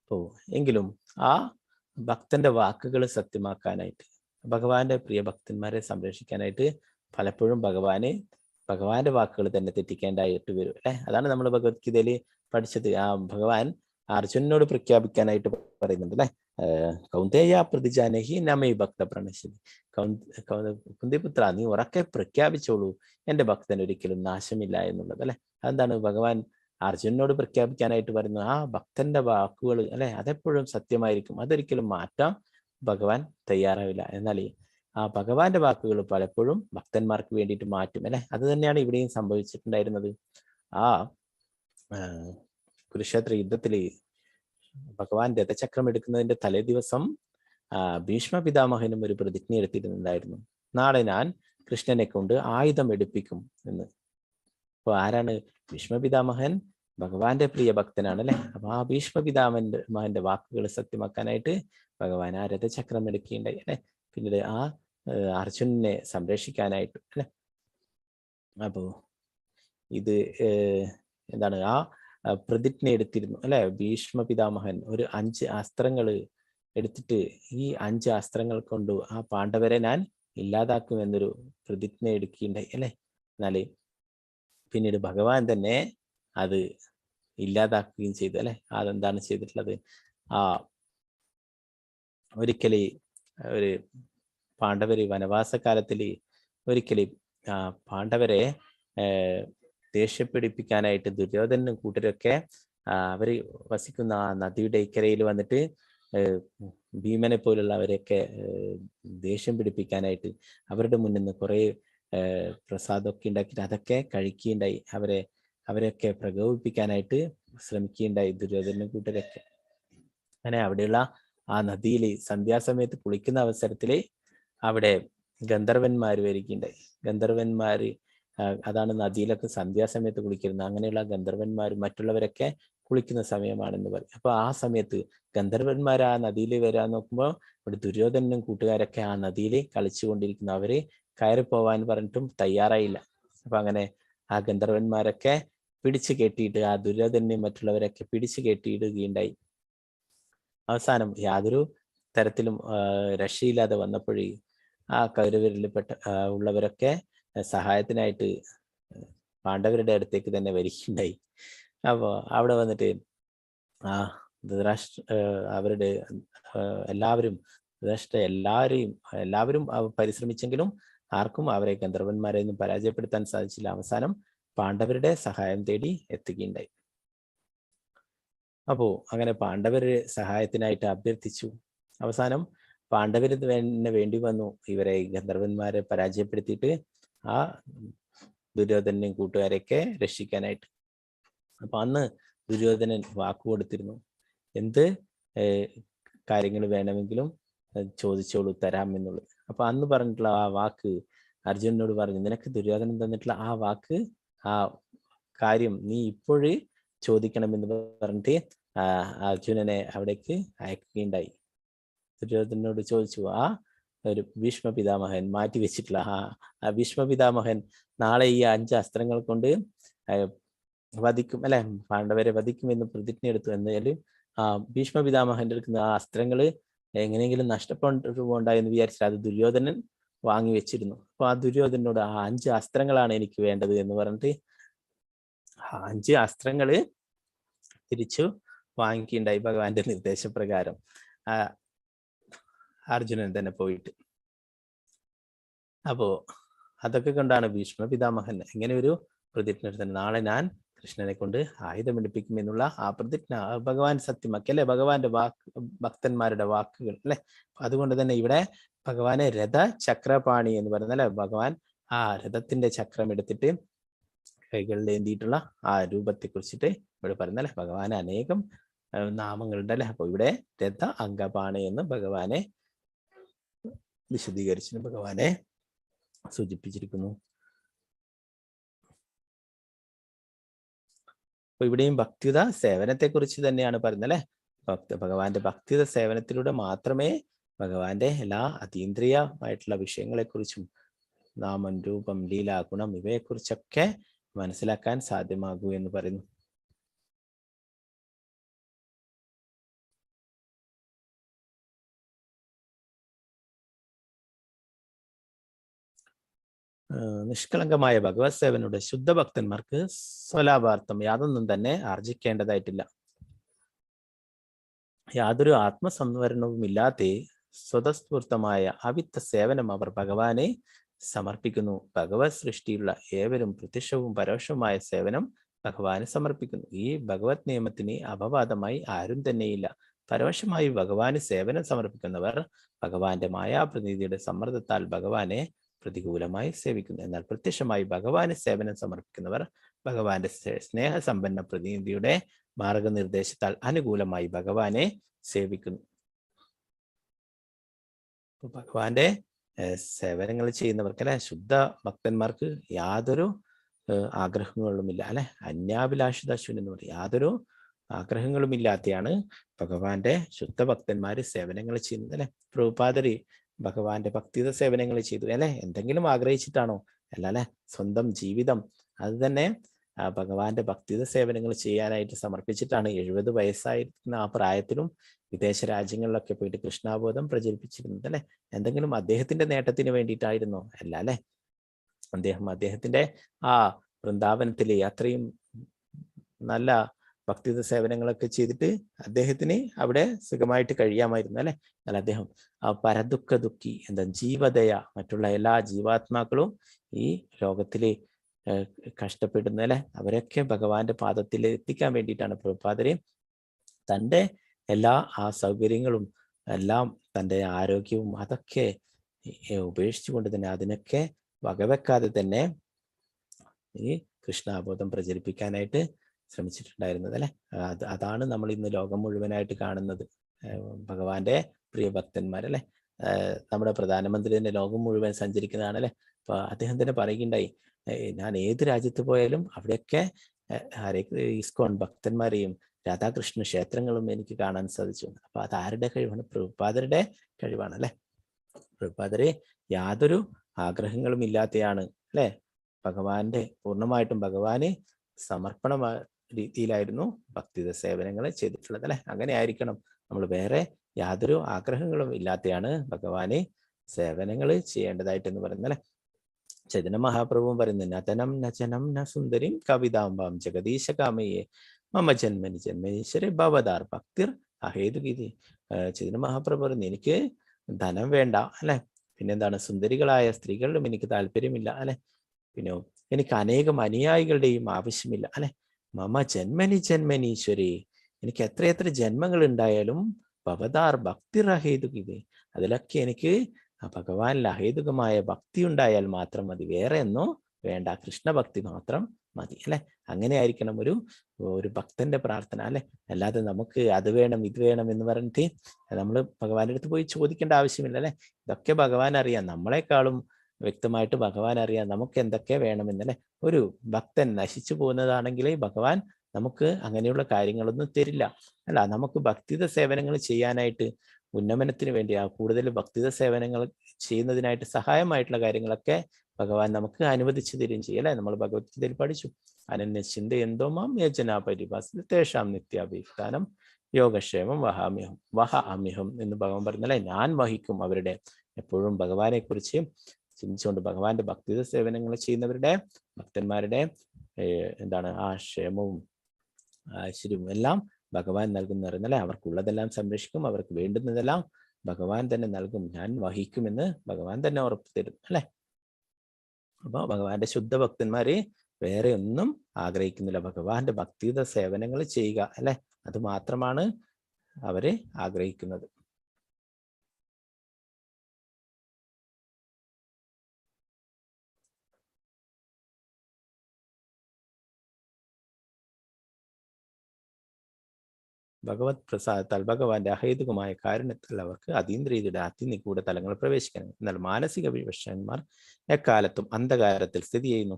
അപ്പോ എങ്കിലും ആ ഭക്തന്റെ വാക്കുകൾ സത്യമാക്കാനായിട്ട്, ഭഗവാന്റെ പ്രിയ ഭക്തന്മാരെ സംരക്ഷിക്കാനായിട്ട് പലപ്പോഴും ഭഗവാന്റെ വാക്കുകൾ തന്നെ തെറ്റിക്കേണ്ടായിട്ട് വരും അല്ലെ. അതാണ് നമ്മൾ ഭഗവത്ഗീതയിൽ പഠിച്ചത്. ആ ഭഗവാൻ അർജുനനോട് പ്രഖ്യാപിക്കാനായിട്ട് പറയുന്നുണ്ട് അല്ലെ. കൗന്ദേയ പ്രതിജാനഹി നമേ ഭക്ത പ്രണശ്യതി. കുന്തിപുത്ര, നീ ഉറക്കെ പ്രഖ്യാപിച്ചോളൂ, എന്റെ ഭക്തൻ ഒരിക്കലും നാശമില്ല എന്നുള്ളത് അല്ലെ. അതെന്താണ് ഭഗവാൻ അർജുനനോട് പ്രഖ്യാപിക്കാനായിട്ട് പറയുന്നത്? ആ ഭക്തന്റെ വാക്കുകൾ അല്ലെ, അതെപ്പോഴും സത്യമായിരിക്കും, അതൊരിക്കലും മാറ്റാൻ ഭഗവാൻ തയ്യാറാവില്ല. എന്നാൽ ആ ഭഗവാന്റെ വാക്കുകൾ പലപ്പോഴും ഭക്തന്മാർക്ക് വേണ്ടിയിട്ട് മാറ്റും അല്ലെ. അത് തന്നെയാണ് ഇവിടെയും സംഭവിച്ചിട്ടുണ്ടായിരുന്നത്. ആ കുരുക്ഷേത്ര യുദ്ധത്തില് ഭഗവാൻ രഥചക്രം എടുക്കുന്നതിന്റെ തലേ ദിവസം ഭീഷ്മ പിതാമഹനും ഒരു പ്രതിജ്ഞ എടുത്തിരുന്നുണ്ടായിരുന്നു. നാളെ ഞാൻ കൃഷ്ണനെ കൊണ്ട് ആയുധം എടുപ്പിക്കും എന്ന്. അപ്പൊ ആരാണ് ഭീഷ്മ പിതാമഹൻ? ഭഗവാന്റെ പ്രിയ ഭക്തനാണ് അല്ലെ. അപ്പൊ ആ ഭീഷ്മ പിതാമഹന്റെ വാക്കുകൾ സത്യമാക്കാനായിട്ട് ഭഗവാൻ ആ രഥചക്രം എടുക്കുകയുണ്ടായി അല്ലെ. പിന്നീട് ആ അർജുനനെ സംരക്ഷിക്കാനായിട്ട് അല്ലെ. അപ്പോ ഇത് എന്താണ് ആ പ്രതിജ്ഞ എടുത്തിരുന്നു അല്ലെ. ഭീഷ്മ പിതാമഹൻ ഒരു 5 അസ്ത്രങ്ങൾ എടുത്തിട്ട് ഈ 5 അസ്ത്രങ്ങൾ കൊണ്ട് ആ പാണ്ഡവരെ ഞാൻ ഇല്ലാതാക്കുമെന്നൊരു പ്രതിജ്ഞ എടുക്കുകയുണ്ടായി അല്ലെ. എന്നാല് പിന്നീട് ഭഗവാൻ തന്നെ അത് ഇല്ലാതാക്കുകയും ചെയ്തു അല്ലെ. അതെന്താണ് ചെയ്തിട്ടുള്ളത്? ആ ഒരിക്കല് ഒരു പാണ്ഡവര് വനവാസകാലത്തില് ഒരിക്കല് പാണ്ഡവരെ ദേഷ്യപ്പിടിപ്പിക്കാനായിട്ട് ദുര്യോധനും കൂട്ടരൊക്കെ അവര് വസിക്കുന്ന ആ നദിയുടെ ഇക്കരയിൽ വന്നിട്ട് ഭീമനെ പോലുള്ളവരെയൊക്കെ ദേഷ്യം പിടിപ്പിക്കാനായിട്ട് അവരുടെ മുന്നിൽ നിന്ന് കുറെ പ്രസാദമൊക്കെ ഉണ്ടാക്കിയിട്ട് അതൊക്കെ കഴിക്കുകയുണ്ടായി. അവരെയൊക്കെ പ്രകോപിപ്പിക്കാനായിട്ട് ശ്രമിക്കുകയുണ്ടായി ദുര്യോധനും കൂട്ടരൊക്കെ. അങ്ങനെ അവിടെയുള്ള ആ നദിയിൽ സന്ധ്യാസമയത്ത് കുളിക്കുന്ന അവസരത്തില് അവിടെ ഗന്ധർവന്മാർ വരികയുണ്ടായി. ഗന്ധർവന്മാര് അതാണ് നദിയിലൊക്കെ സന്ധ്യാസമയത്ത് കുളിക്കുന്നത്. അങ്ങനെയുള്ള ഗന്ധർവന്മാർ മറ്റുള്ളവരൊക്കെ കുളിക്കുന്ന സമയമാണെന്ന് പറയും. അപ്പൊ ആ സമയത്ത് ഗന്ധർവന്മാർ ആ നദിയിൽ വരാൻ നോക്കുമ്പോൾ ഇവിടെ ദുര്യോധനും കൂട്ടുകാരൊക്കെ ആ നദിയിൽ കളിച്ചുകൊണ്ടിരിക്കുന്നു. അവര് കയറിപ്പോവാൻ പറഞ്ഞിട്ടും തയ്യാറായില്ല. അപ്പൊ അങ്ങനെ ആ ഗന്ധർവന്മാരൊക്കെ പിടിച്ചു കെട്ടിയിട്ട് ആ ദുര്യോധനും മറ്റുള്ളവരൊക്കെ പിടിച്ചു കെട്ടിയിടുകയുണ്ടായി. അവസാനം യാതൊരു തരത്തിലും രക്ഷയില്ലാതെ വന്നപ്പോഴേ ആ കൗരവരിൽ ഉള്ളവരൊക്കെ സഹായത്തിനായിട്ട് പാണ്ഡവരുടെ അടുത്തേക്ക് തന്നെ വരികയുണ്ടായി. അപ്പോൾ അവിടെ വന്നിട്ട് ആ ധൃതരാഷ്ട്ര അവരുടെ എല്ലാവരും പരിശ്രമിച്ചെങ്കിലും ആർക്കും അവരെ ഗന്ധർവന്മാരെ ഒന്നും പരാജയപ്പെടുത്താൻ സാധിച്ചില്ല. അവസാനം പാണ്ഡവരുടെ സഹായം തേടി എത്തുകയുണ്ടായി. അപ്പോ അങ്ങനെ പാണ്ഡവര് സഹായത്തിനായിട്ട് അഭ്യർത്ഥിച്ചു. അവസാനം പാണ്ഡവര് തന്നെ വേണ്ടി വന്നു ഇവരെ ഗന്ധർവന്മാരെ പരാജയപ്പെടുത്തിയിട്ട് ആ ദുര്യോധനെയും കൂട്ടുകാരെയൊക്കെ രക്ഷിക്കാനായിട്ട്. അപ്പൊ അന്ന് ദുര്യോധനൻ വാക്ക് കൊടുത്തിരുന്നു, എന്ത് കാര്യങ്ങൾ വേണമെങ്കിലും ചോദിച്ചോളൂ, തരാം എന്നുള്ളത്. അപ്പൊ അന്ന് പറഞ്ഞിട്ടുള്ള ആ വാക്ക് അർജുനനോട് പറഞ്ഞു, നിനക്ക് ദുര്യോധനൻ തന്നിട്ടുള്ള ആ വാക്ക്, ആ കാര്യം നീ ഇപ്പോഴ് ചോദിക്കണമെന്ന് പറഞ്ഞിട്ട് അർജുനനെ അവിടേക്ക് അയക്കുകയുണ്ടായി. ദുര്യോധനോട് ചോദിച്ചു, ആ ഒരു ഭീഷ്മ പിതാമഹൻ മാറ്റി വെച്ചിട്ടുള്ള ആ ഭീഷ്മ പിതാമഹൻ നാളെ ഈ 5 അസ്ത്രങ്ങൾ കൊണ്ട് വധിക്കും അല്ലെ, പാണ്ഡവരെ വധിക്കും എന്ന് പ്രതിജ്ഞ എടുത്തു. എന്നാലും ആ ഭീഷ്മ പിതാമഹന്റെ എടുക്കുന്ന ആ അസ്ത്രങ്ങള് എങ്ങനെയെങ്കിലും നഷ്ടപ്പെട്ടുപോണ്ടായെന്ന് വിചാരിച്ചിട്ട് അത് ദുര്യോധനൻ വാങ്ങി വെച്ചിരുന്നു. അപ്പൊ ആ ദുര്യോധനോട് ആ 5 അസ്ത്രങ്ങളാണ് എനിക്ക് വേണ്ടത് എന്ന് പറഞ്ഞിട്ട് 5 അസ്ത്രങ്ങള് തിരിച്ചു വാങ്ങിക്കുകയുണ്ടായി ഭഗവാന്റെ നിർദ്ദേശപ്രകാരം അർജുനൻ തന്നെ പോയിട്ട്. അപ്പോ അതൊക്കെ കൊണ്ടാണ് ഭീഷ്മ പിതാമഹൻ ഇങ്ങനെ ഒരു പ്രതിജ്ഞ എടുത്തത്. നാളെ ഞാൻ കൃഷ്ണനെ കൊണ്ട് ആയുധമെടുപ്പിക്കും എന്നുള്ള ആ പ്രതിജ്ഞ ഭഗവാൻ സത്യമാക്കി അല്ലെ, ഭഗവാന്റെ ഭക്തന്മാരുടെ വാക്കുകൾ അല്ലെ. അതുകൊണ്ട് തന്നെ ഇവിടെ ഭഗവാനെ രഥ ചക്രപാണി എന്ന് പറയുന്നത് അല്ലെ, ഭഗവാൻ ആ രഥത്തിന്റെ ചക്രം എടുത്തിട്ട് കൈകളിൽ ഏന്തിയിട്ടുള്ള ആ രൂപത്തെ കുറിച്ചിട്ട് ഇവിടെ പറയുന്നല്ലേ. ഭഗവാന് അനേകം നാമങ്ങളുണ്ട് അല്ലെ. അപ്പൊ ഇവിടെ രഥ അംഗപാണി എന്ന് ഭഗവാനെ വിശദീകരിച്ചു, ഭഗവാനെ സൂചിപ്പിച്ചിരിക്കുന്നു. അപ്പൊ ഇവിടെയും ഭക്തിയുത സേവനത്തെ കുറിച്ച് തന്നെയാണ് പറയുന്നത് അല്ലെ. ഭഗവാന്റെ ഭക്തിയുത സേവനത്തിലൂടെ മാത്രമേ ഭഗവാന്റെ എല്ലാ അതീന്ദ്രിയമായിട്ടുള്ള വിഷയങ്ങളെക്കുറിച്ചും നാമം, രൂപം, ലീല, ഗുണം ഇവയെക്കുറിച്ചൊക്കെ മനസ്സിലാക്കാൻ സാധ്യമാകൂ എന്ന് പറയുന്നു. നിഷ്കളങ്കമായ ഭഗവത് സേവനയുടെ ശുദ്ധഭക്തന്മാർക്ക് സ്വലാഭാർത്ഥം യാതൊന്നും തന്നെ ആർജിക്കേണ്ടതായിട്ടില്ല. യാതൊരു ആത്മസംവരണവും ഇല്ലാതെ സ്വതസ്ഫൂർത്തമായ അവിത്ത സേവനം അവർ ഭഗവാനെ സമർപ്പിക്കുന്നു. ഭഗവത് സൃഷ്ടിയുള്ള ഏവരും പ്രത്യക്ഷവും പരോക്ഷവുമായ സേവനം ഭഗവാന് സമർപ്പിക്കുന്നു. ഈ ഭഗവത് നിയമത്തിന് അപവാദമായി ആരും തന്നെയില്ല. പരോക്ഷമായി ഭഗവാന് സേവനം സമർപ്പിക്കുന്നവർ ഭഗവാന്റെ മായാപ്രതീതിയുടെ സമ്മർദ്ദത്താൽ ഭഗവാനെ പ്രതികൂലമായി സേവിക്കുന്നു. എന്നാൽ പ്രത്യക്ഷമായി ഭഗവാന് സേവനം സമർപ്പിക്കുന്നവർ ഭഗവാന്റെ സ്നേഹസമ്പന്ന പ്രതിനിധിയുടെ മാർഗനിർദ്ദേശത്താൽ അനുകൂലമായി ഭഗവാനെ സേവിക്കുന്നു. ഭഗവാന്റെ സേവനങ്ങൾ ചെയ്യുന്നവർക്ക് അല്ലെ, ശുദ്ധ ഭക്തന്മാർക്ക് യാതൊരു ആഗ്രഹങ്ങളുമില്ല അല്ലെ. അന്യാഭിലാഷിതാശ്വൻ എന്ന് പറയും, യാതൊരു ആഗ്രഹങ്ങളും ഇല്ലാതെയാണ് ഭഗവാന്റെ ശുദ്ധ ഭക്തന്മാര് സേവനങ്ങൾ ചെയ്യുന്നത് അല്ലെ. പ്രഭുപാദര് ഭഗവാന്റെ ഭക്തിയുത സേവനങ്ങൾ ചെയ്തു അല്ലെ. എന്തെങ്കിലും ആഗ്രഹിച്ചിട്ടാണോ? അല്ല അല്ലെ. സ്വന്തം ജീവിതം അത് തന്നെ ഭഗവാന്റെ ഭക്തിത സേവനങ്ങൾ ചെയ്യാനായിട്ട് സമർപ്പിച്ചിട്ടാണ് 70 വയസ്സായിരിക്കുന്ന ആ പ്രായത്തിലും വിദേശ രാജ്യങ്ങളിലൊക്കെ പോയിട്ട് കൃഷ്ണാബോധം പ്രചരിപ്പിച്ചിരുന്നത് അല്ലെ. എന്തെങ്കിലും അദ്ദേഹത്തിന്റെ നേട്ടത്തിന് വേണ്ടിയിട്ടായിരുന്നോ? അല്ല അല്ലെ. അദ്ദേഹത്തിന്റെ ആ വൃന്ദാവനത്തിലെ അത്രയും നല്ല ഭക്തിത സേവനങ്ങളൊക്കെ ചെയ്തിട്ട് അദ്ദേഹത്തിന് അവിടെ സുഖമായിട്ട് കഴിയാമായിരുന്നു അല്ലെ. എന്നാൽ അദ്ദേഹം ആ പരദുഃഖ ദുഃഖി ജീവദയ, മറ്റുള്ള എല്ലാ ജീവാത്മാക്കളും ഈ ലോകത്തിലെ കഷ്ടപ്പെടുന്ന അല്ലെ, അവരൊക്കെ ഭഗവാന്റെ പാദത്തിൽ എത്തിക്കാൻ വേണ്ടിയിട്ടാണ് പ്രഭുപാദരെ തൻ്റെ എല്ലാ ആ സൗകര്യങ്ങളും എല്ലാം തൻ്റെ ആരോഗ്യവും അതൊക്കെ ഉപേക്ഷിച്ചുകൊണ്ട് തന്നെ അതിനൊക്കെ വകവെക്കാതെ തന്നെ ഈ കൃഷ്ണാബോധം പ്രചരിപ്പിക്കാനായിട്ട് ശ്രമിച്ചിട്ടുണ്ടായിരുന്നത് അല്ലെ. അതാണ് നമ്മൾ ഇന്ന് ലോകം മുഴുവനായിട്ട് കാണുന്നത്. ഭഗവാന്റെ പ്രിയ ഭക്തന്മാരല്ലേ. നമ്മുടെ പ്രധാനമന്ത്രി തന്നെ ലോകം മുഴുവൻ സഞ്ചരിക്കുന്നതാണല്ലേ. അപ്പൊ അദ്ദേഹം തന്നെ പറയുകയുണ്ടായി, ഞാൻ ഏത് രാജ്യത്ത് പോയാലും അവിടെയൊക്കെ ഇസ്കോൺ ഭക്തന്മാരെയും രാധാകൃഷ്ണ ക്ഷേത്രങ്ങളും എനിക്ക് കാണാൻ സാധിച്ചു. അപ്പൊ അത് ആരുടെ കഴിവാണ്? പ്രഭുപാദരുടെ കഴിവാണ് അല്ലെ. പ്രഭുപാദരെ യാതൊരു ആഗ്രഹങ്ങളും ഇല്ലാതെയാണ് അല്ലെ ഭഗവാന്റെ പൂർണ്ണമായിട്ടും ഭഗവാന് സമർപ്പണ രീതിയിലായിരുന്നു ഭക്തിത സേവനങ്ങൾ ചെയ്തിട്ടുള്ളത് അല്ലെ. അങ്ങനെ ആയിരിക്കണം നമ്മൾ. വേറെ യാതൊരു ആഗ്രഹങ്ങളും ഇല്ലാതെയാണ് ഭഗവാന് സേവനങ്ങൾ ചെയ്യേണ്ടതായിട്ടെന്ന് പറയുന്നത് അല്ലെ. ചൈതന്യ മഹാപ്രഭുവും പറയുന്നു, നതനം നചനം ന സുന്ദരിം കവിതാംബാം ജഗദീശ കാമയെ മമ ജന്മനി ജന്മനീശ്വരെ ഭവതാർ ഭക്തിർ അഹേതുഗീതി. ചൈതന്യ മഹാപ്രഭു പറയുന്നു, എനിക്ക് ധനം വേണ്ട അല്ലെ, പിന്നെന്താണ്, സുന്ദരികളായ സ്ത്രീകളിലും എനിക്ക് താല്പര്യമില്ല അല്ലെ, പിന്നെ എനിക്ക് അനേകം അനുയായികളുടെയും ആവശ്യമില്ല അല്ലെ. മമ ജന്മനി ജന്മനീശ്വരി, എനിക്ക് എത്രയെത്ര ജന്മങ്ങൾ ഉണ്ടായാലും ഭവതാർ ഭക്തിർ അഹേതുഗീതി, അതിലൊക്കെ എനിക്ക് ഭഗവാനിൽ അഹേതുകമായ ഭക്തി ഉണ്ടായാൽ മാത്രം മതി, വേറെ ഒന്നും വേണ്ട, കൃഷ്ണഭക്തി മാത്രം മതി അല്ലെ. അങ്ങനെ ആയിരിക്കണം ഒരു ഭക്തന്റെ പ്രാർത്ഥന അല്ലെ. അല്ലാതെ നമുക്ക് അത് വേണം ഇത് വേണം എന്ന് പറഞ്ഞിട്ട് നമ്മൾ ഭഗവാന്റെ അടുത്ത് പോയി ചോദിക്കേണ്ട ആവശ്യമില്ല അല്ലെ. ഇതൊക്കെ ഭഗവാൻ അറിയാം, നമ്മളെക്കാളും വ്യക്തമായിട്ട് ഭഗവാൻ അറിയാം നമുക്ക് എന്തൊക്കെ വേണമെന്നല്ലേ. ഒരു ഭക്തൻ നശിച്ചു പോകുന്നതാണെങ്കിൽ ഭഗവാൻ നമുക്ക് അങ്ങനെയുള്ള കാര്യങ്ങളൊന്നും തരില്ല അല്ല. നമുക്ക് ഭക്തിത സേവനങ്ങൾ ചെയ്യാനായിട്ട് ഉന്നമനത്തിന് വേണ്ടി കൂടുതൽ ഭക്തിത സേവനങ്ങൾ ചെയ്യുന്നതിനായിട്ട് സഹായമായിട്ടുള്ള കാര്യങ്ങളൊക്കെ ഭഗവാൻ നമുക്ക് അനുവദിച്ചു തരികയും ചെയ്യും അല്ലെ. നമ്മൾ ഭഗവത്ഗീതയിൽ പഠിച്ചു, അനന്യ ചിന്ത എന്തോ മാം യജനാ പരിഭാസ തേഷാം നിത്യാഭിഷ്ഠാനം യോഗക്ഷേമം വഹാമ്യഹം എന്ന് ഭഗവാൻ പറഞ്ഞല്ലേ. ഞാൻ വഹിക്കും അവരുടെ, എപ്പോഴും ഭഗവാനെ കുറിച്ച് ചിന്തിച്ചുകൊണ്ട് ഭഗവാന്റെ ഭക്തിത സേവനങ്ങൾ ചെയ്യുന്നവരുടെ ഭക്തന്മാരുടെ ആ ക്ഷേമവും ഐശ്വര്യവും എല്ലാം ഭഗവാൻ നൽകുന്നവരെന്നല്ലേ. അവർക്കുള്ളതെല്ലാം സംരക്ഷിക്കും, അവർക്ക് വേണ്ടുന്നതെല്ലാം ഭഗവാൻ തന്നെ നൽകും, ഞാൻ വഹിക്കുമെന്ന് ഭഗവാൻ തന്നെ ഉറപ്പ് തരും അല്ലെ. അപ്പൊ ഭഗവാന്റെ ശുദ്ധ ഭക്തന്മാര് വേറെ ഒന്നും ആഗ്രഹിക്കുന്നില്ല, ഭഗവാന്റെ ഭക്തിത സേവനങ്ങൾ ചെയ്യുക അല്ലെ, അത് മാത്രമാണ് അവര് ആഗ്രഹിക്കുന്നത്. ഭഗവത് പ്രസാദത്താൽ ഭഗവാന്റെ അഹേതുകമായ കാരുണ്യത്താൽ അവർക്ക് അതീന്ദ്രിയതയുടെ അതിനിഗൂഢ തലങ്ങൾ പ്രവേശിക്കണം. എന്നാൽ മാനസിക വിവശന്മാർ എക്കാലത്തും അന്ധകാരത്തിൽ സ്ഥിതി ചെയ്യുന്നു.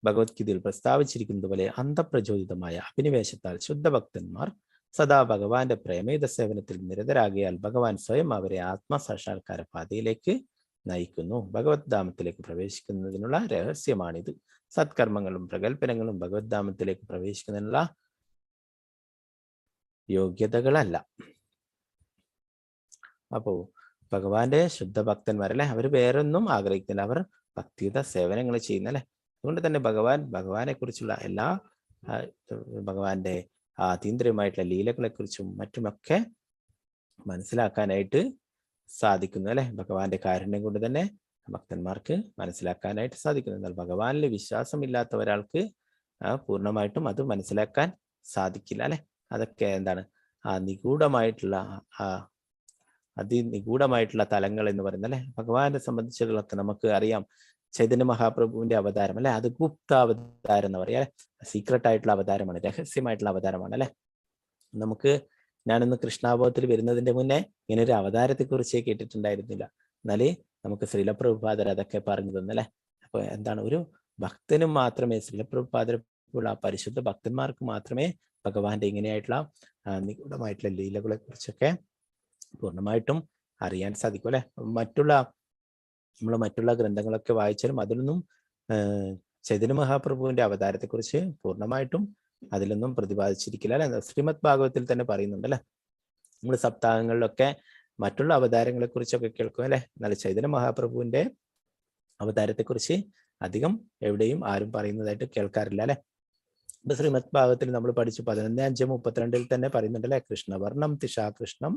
ഭഗവത്ഗീതയിൽ പ്രസ്താവിച്ചിരിക്കുന്നത് പോലെ അന്ധപ്രചോദിതമായ അഭിനിവേശത്താൽ ശുദ്ധഭക്തന്മാർ സദാ ഭഗവാന്റെ പ്രേമേത സേവനത്തിൽ നിരതരാകിയാൽ ഭഗവാൻ സ്വയം അവരെ ആത്മസാക്ഷാത്കാര പാതയിലേക്ക് നയിക്കുന്നു. ഭഗവത് ധാമത്തിലേക്ക് പ്രവേശിക്കുന്നതിനുള്ള രഹസ്യമാണിത്. സത്കർമ്മങ്ങളും പ്രകൽപ്പനങ്ങളും ഭഗവത് ധാമത്തിലേക്ക് പ്രവേശിക്കുന്നതിനുള്ള യോഗ്യതകളല്ല. അപ്പോ ഭഗവാന്റെ ശുദ്ധ ഭക്തന്മാരല്ലേ, അവർ വേറൊന്നും ആഗ്രഹിക്കുന്നില്ല, അവർ ഭക്തിയുത സേവനങ്ങൾ ചെയ്യുന്നല്ലേ. അതുകൊണ്ട് തന്നെ ഭഗവാനെ കുറിച്ചുള്ള എല്ലാ ഭഗവാന്റെ അതീന്ദ്രിയമായിട്ടുള്ള ലീലകളെ കുറിച്ചും മറ്റുമൊക്കെ മനസ്സിലാക്കാനായിട്ട് സാധിക്കുന്നു അല്ലെ. ഭഗവാന്റെ കാരുണ്യം കൊണ്ട് തന്നെ ഭക്തന്മാർക്ക് മനസ്സിലാക്കാനായിട്ട് സാധിക്കുന്നു. എന്നാൽ ഭഗവാനിൽ വിശ്വാസമില്ലാത്ത ഒരാൾക്ക് പൂർണ്ണമായിട്ടും അത് മനസ്സിലാക്കാൻ സാധിക്കില്ല അല്ലെ. അതൊക്കെ എന്താണ് നിഗൂഢമായിട്ടുള്ള അതിനിഗൂഢമായിട്ടുള്ള തലങ്ങൾ എന്ന് പറയുന്നത് അല്ലെ. ഭഗവാനെ സംബന്ധിച്ചുള്ളതൊക്കെ നമുക്ക് അറിയാം. ചൈതന്യ മഹാപ്രഭുവിന്റെ അവതാരം അല്ലെ, അത് ഗുപ്ത അവതാരം എന്ന് പറയാം അല്ലെ. സീക്രട്ട് ആയിട്ടുള്ള അവതാരമാണ്, രഹസ്യമായിട്ടുള്ള അവതാരമാണ് അല്ലെ. ഞാനിന്ന് കൃഷ്ണാബോധത്തിൽ വരുന്നതിന്റെ മുന്നേ ഇങ്ങനെ ഒരു അവതാരത്തെ കുറിച്ച് കേട്ടിട്ടുണ്ടായിരുന്നില്ല. എന്നാലേ നമുക്ക് ശ്രീലപ്രഭുപാദർ അതൊക്കെ പറഞ്ഞു തന്നല്ലേ. അപ്പൊ എന്താണ്, ഒരു ഭക്തനും മാത്രമേ, ശ്രീലപ്രഭുപാദരുള്ള പരിശുദ്ധ ഭക്തന്മാർക്ക് മാത്രമേ ഭഗവാന്റെ ഇങ്ങനെയായിട്ടുള്ള നിഗൂഢമായിട്ടുള്ള ലീലകളെ കുറിച്ചൊക്കെ പൂർണ്ണമായിട്ടും അറിയാൻ സാധിക്കും അല്ലെ. മറ്റുള്ള നമ്മൾ മറ്റുള്ള ഗ്രന്ഥങ്ങളൊക്കെ വായിച്ചാലും അതിലൊന്നും ചൈതന്യ മഹാപ്രഭുവിന്റെ അവതാരത്തെക്കുറിച്ച് പൂർണ്ണമായിട്ടും അതിലൊന്നും പ്രതിപാദിച്ചിരിക്കില്ല അല്ലെ. ശ്രീമദ് ഭാഗവത്തിൽ തന്നെ പറയുന്നുണ്ട് അല്ലെ. നമ്മൾ സപ്താഹങ്ങളിലൊക്കെ മറ്റുള്ള അവതാരങ്ങളെ കുറിച്ചൊക്കെ കേൾക്കും അല്ലെ. എന്നാൽ ചൈതന്യ മഹാപ്രഭുവിന്റെ അവതാരത്തെക്കുറിച്ച് അധികം എവിടെയും ആരും പറയുന്നതായിട്ട് കേൾക്കാറില്ല അല്ലെ. ഇപ്പൊ ശ്രീമദ് ഭാഗവത്തിൽ നമ്മൾ പഠിച്ചു 11:5-32 തന്നെ പറയുന്നുണ്ട് അല്ലെ. കൃഷ്ണവർണം തിഷാ കൃഷ്ണം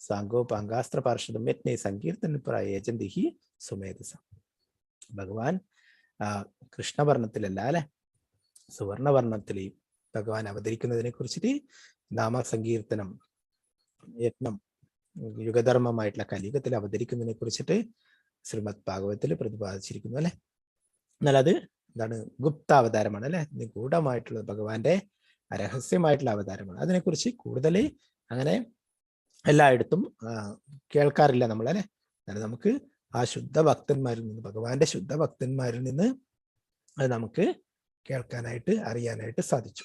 സാങ്കോപാങ്കാസ്ത്ര പാർഷദം യജ്ഞ സങ്കീർത്തന പ്രായേജന്തിഹി സുമേധസ. ഭഗവാൻ കൃഷ്ണവർണ്ണത്തിലല്ല അല്ലെ, സുവർണവർണ്ണത്തിൽ ഭഗവാൻ അവതരിക്കുന്നതിനെ കുറിച്ചിട്ട് നാമസങ്കീർത്തനം യജ്ഞം യുഗധർമ്മമായിട്ടുള്ള കലിയുഗത്തിൽ അവതരിക്കുന്നതിനെ കുറിച്ചിട്ട് ശ്രീമദ് ഭാഗവത്തിൽ പ്രതിപാദിച്ചിരിക്കുന്നു അല്ലെ. എന്നാൽ അത് എന്താണ്? ഗുപ്ത അവതാരമാണ് അല്ലെ, നിഗൂഢമായിട്ടുള്ള ഭഗവാന്റെ രഹസ്യമായിട്ടുള്ള അവതാരമാണ്. അതിനെക്കുറിച്ച് കൂടുതൽ അങ്ങനെ എല്ലായിടത്തും കേൾക്കാറില്ല നമ്മൾ അല്ലെ. എന്നാൽ നമുക്ക് ആ ശുദ്ധ ഭക്തന്മാരിൽ നിന്ന്, ഭഗവാന്റെ ശുദ്ധ ഭക്തന്മാരിൽ നിന്ന് അത് നമുക്ക് കേൾക്കാനായിട്ട് അറിയാനായിട്ട് സാധിച്ചു.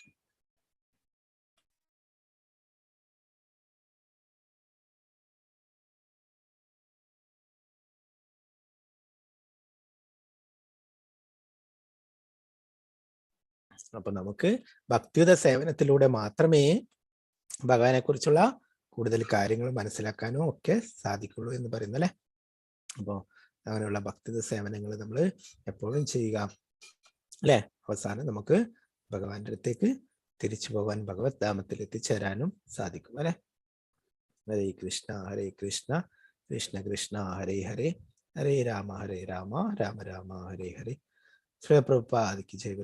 അപ്പൊ നമുക്ക് ഭക്തിയുത സേവനത്തിലൂടെ മാത്രമേ ഭഗവാനെ കുറിച്ചുള്ള കൂടുതൽ കാര്യങ്ങൾ മനസ്സിലാക്കാനും ഒക്കെ സാധിക്കുള്ളൂ എന്ന് പറയുന്നു അല്ലെ. അപ്പോൾ അങ്ങനെയുള്ള ഭക്തിയുത സേവനങ്ങൾ നമ്മൾ എപ്പോഴും ചെയ്യുക അല്ലെ. അവസാനം നമുക്ക് ഭഗവാന്റെ അടുത്തേക്ക് തിരിച്ചു പോകാൻ, ഭഗവത് ധാമത്തിൽ എത്തിച്ചേരാനും സാധിക്കും അല്ലെ. ഹരേ കൃഷ്ണ ഹരേ കൃഷ്ണ കൃഷ്ണ കൃഷ്ണ ഹരേ ഹരേ ഹരേ രാമ രാമ രാമ ഹരേ ഹരേ. ശ്രീ പ്രഭുപാദ് കി ജയ്.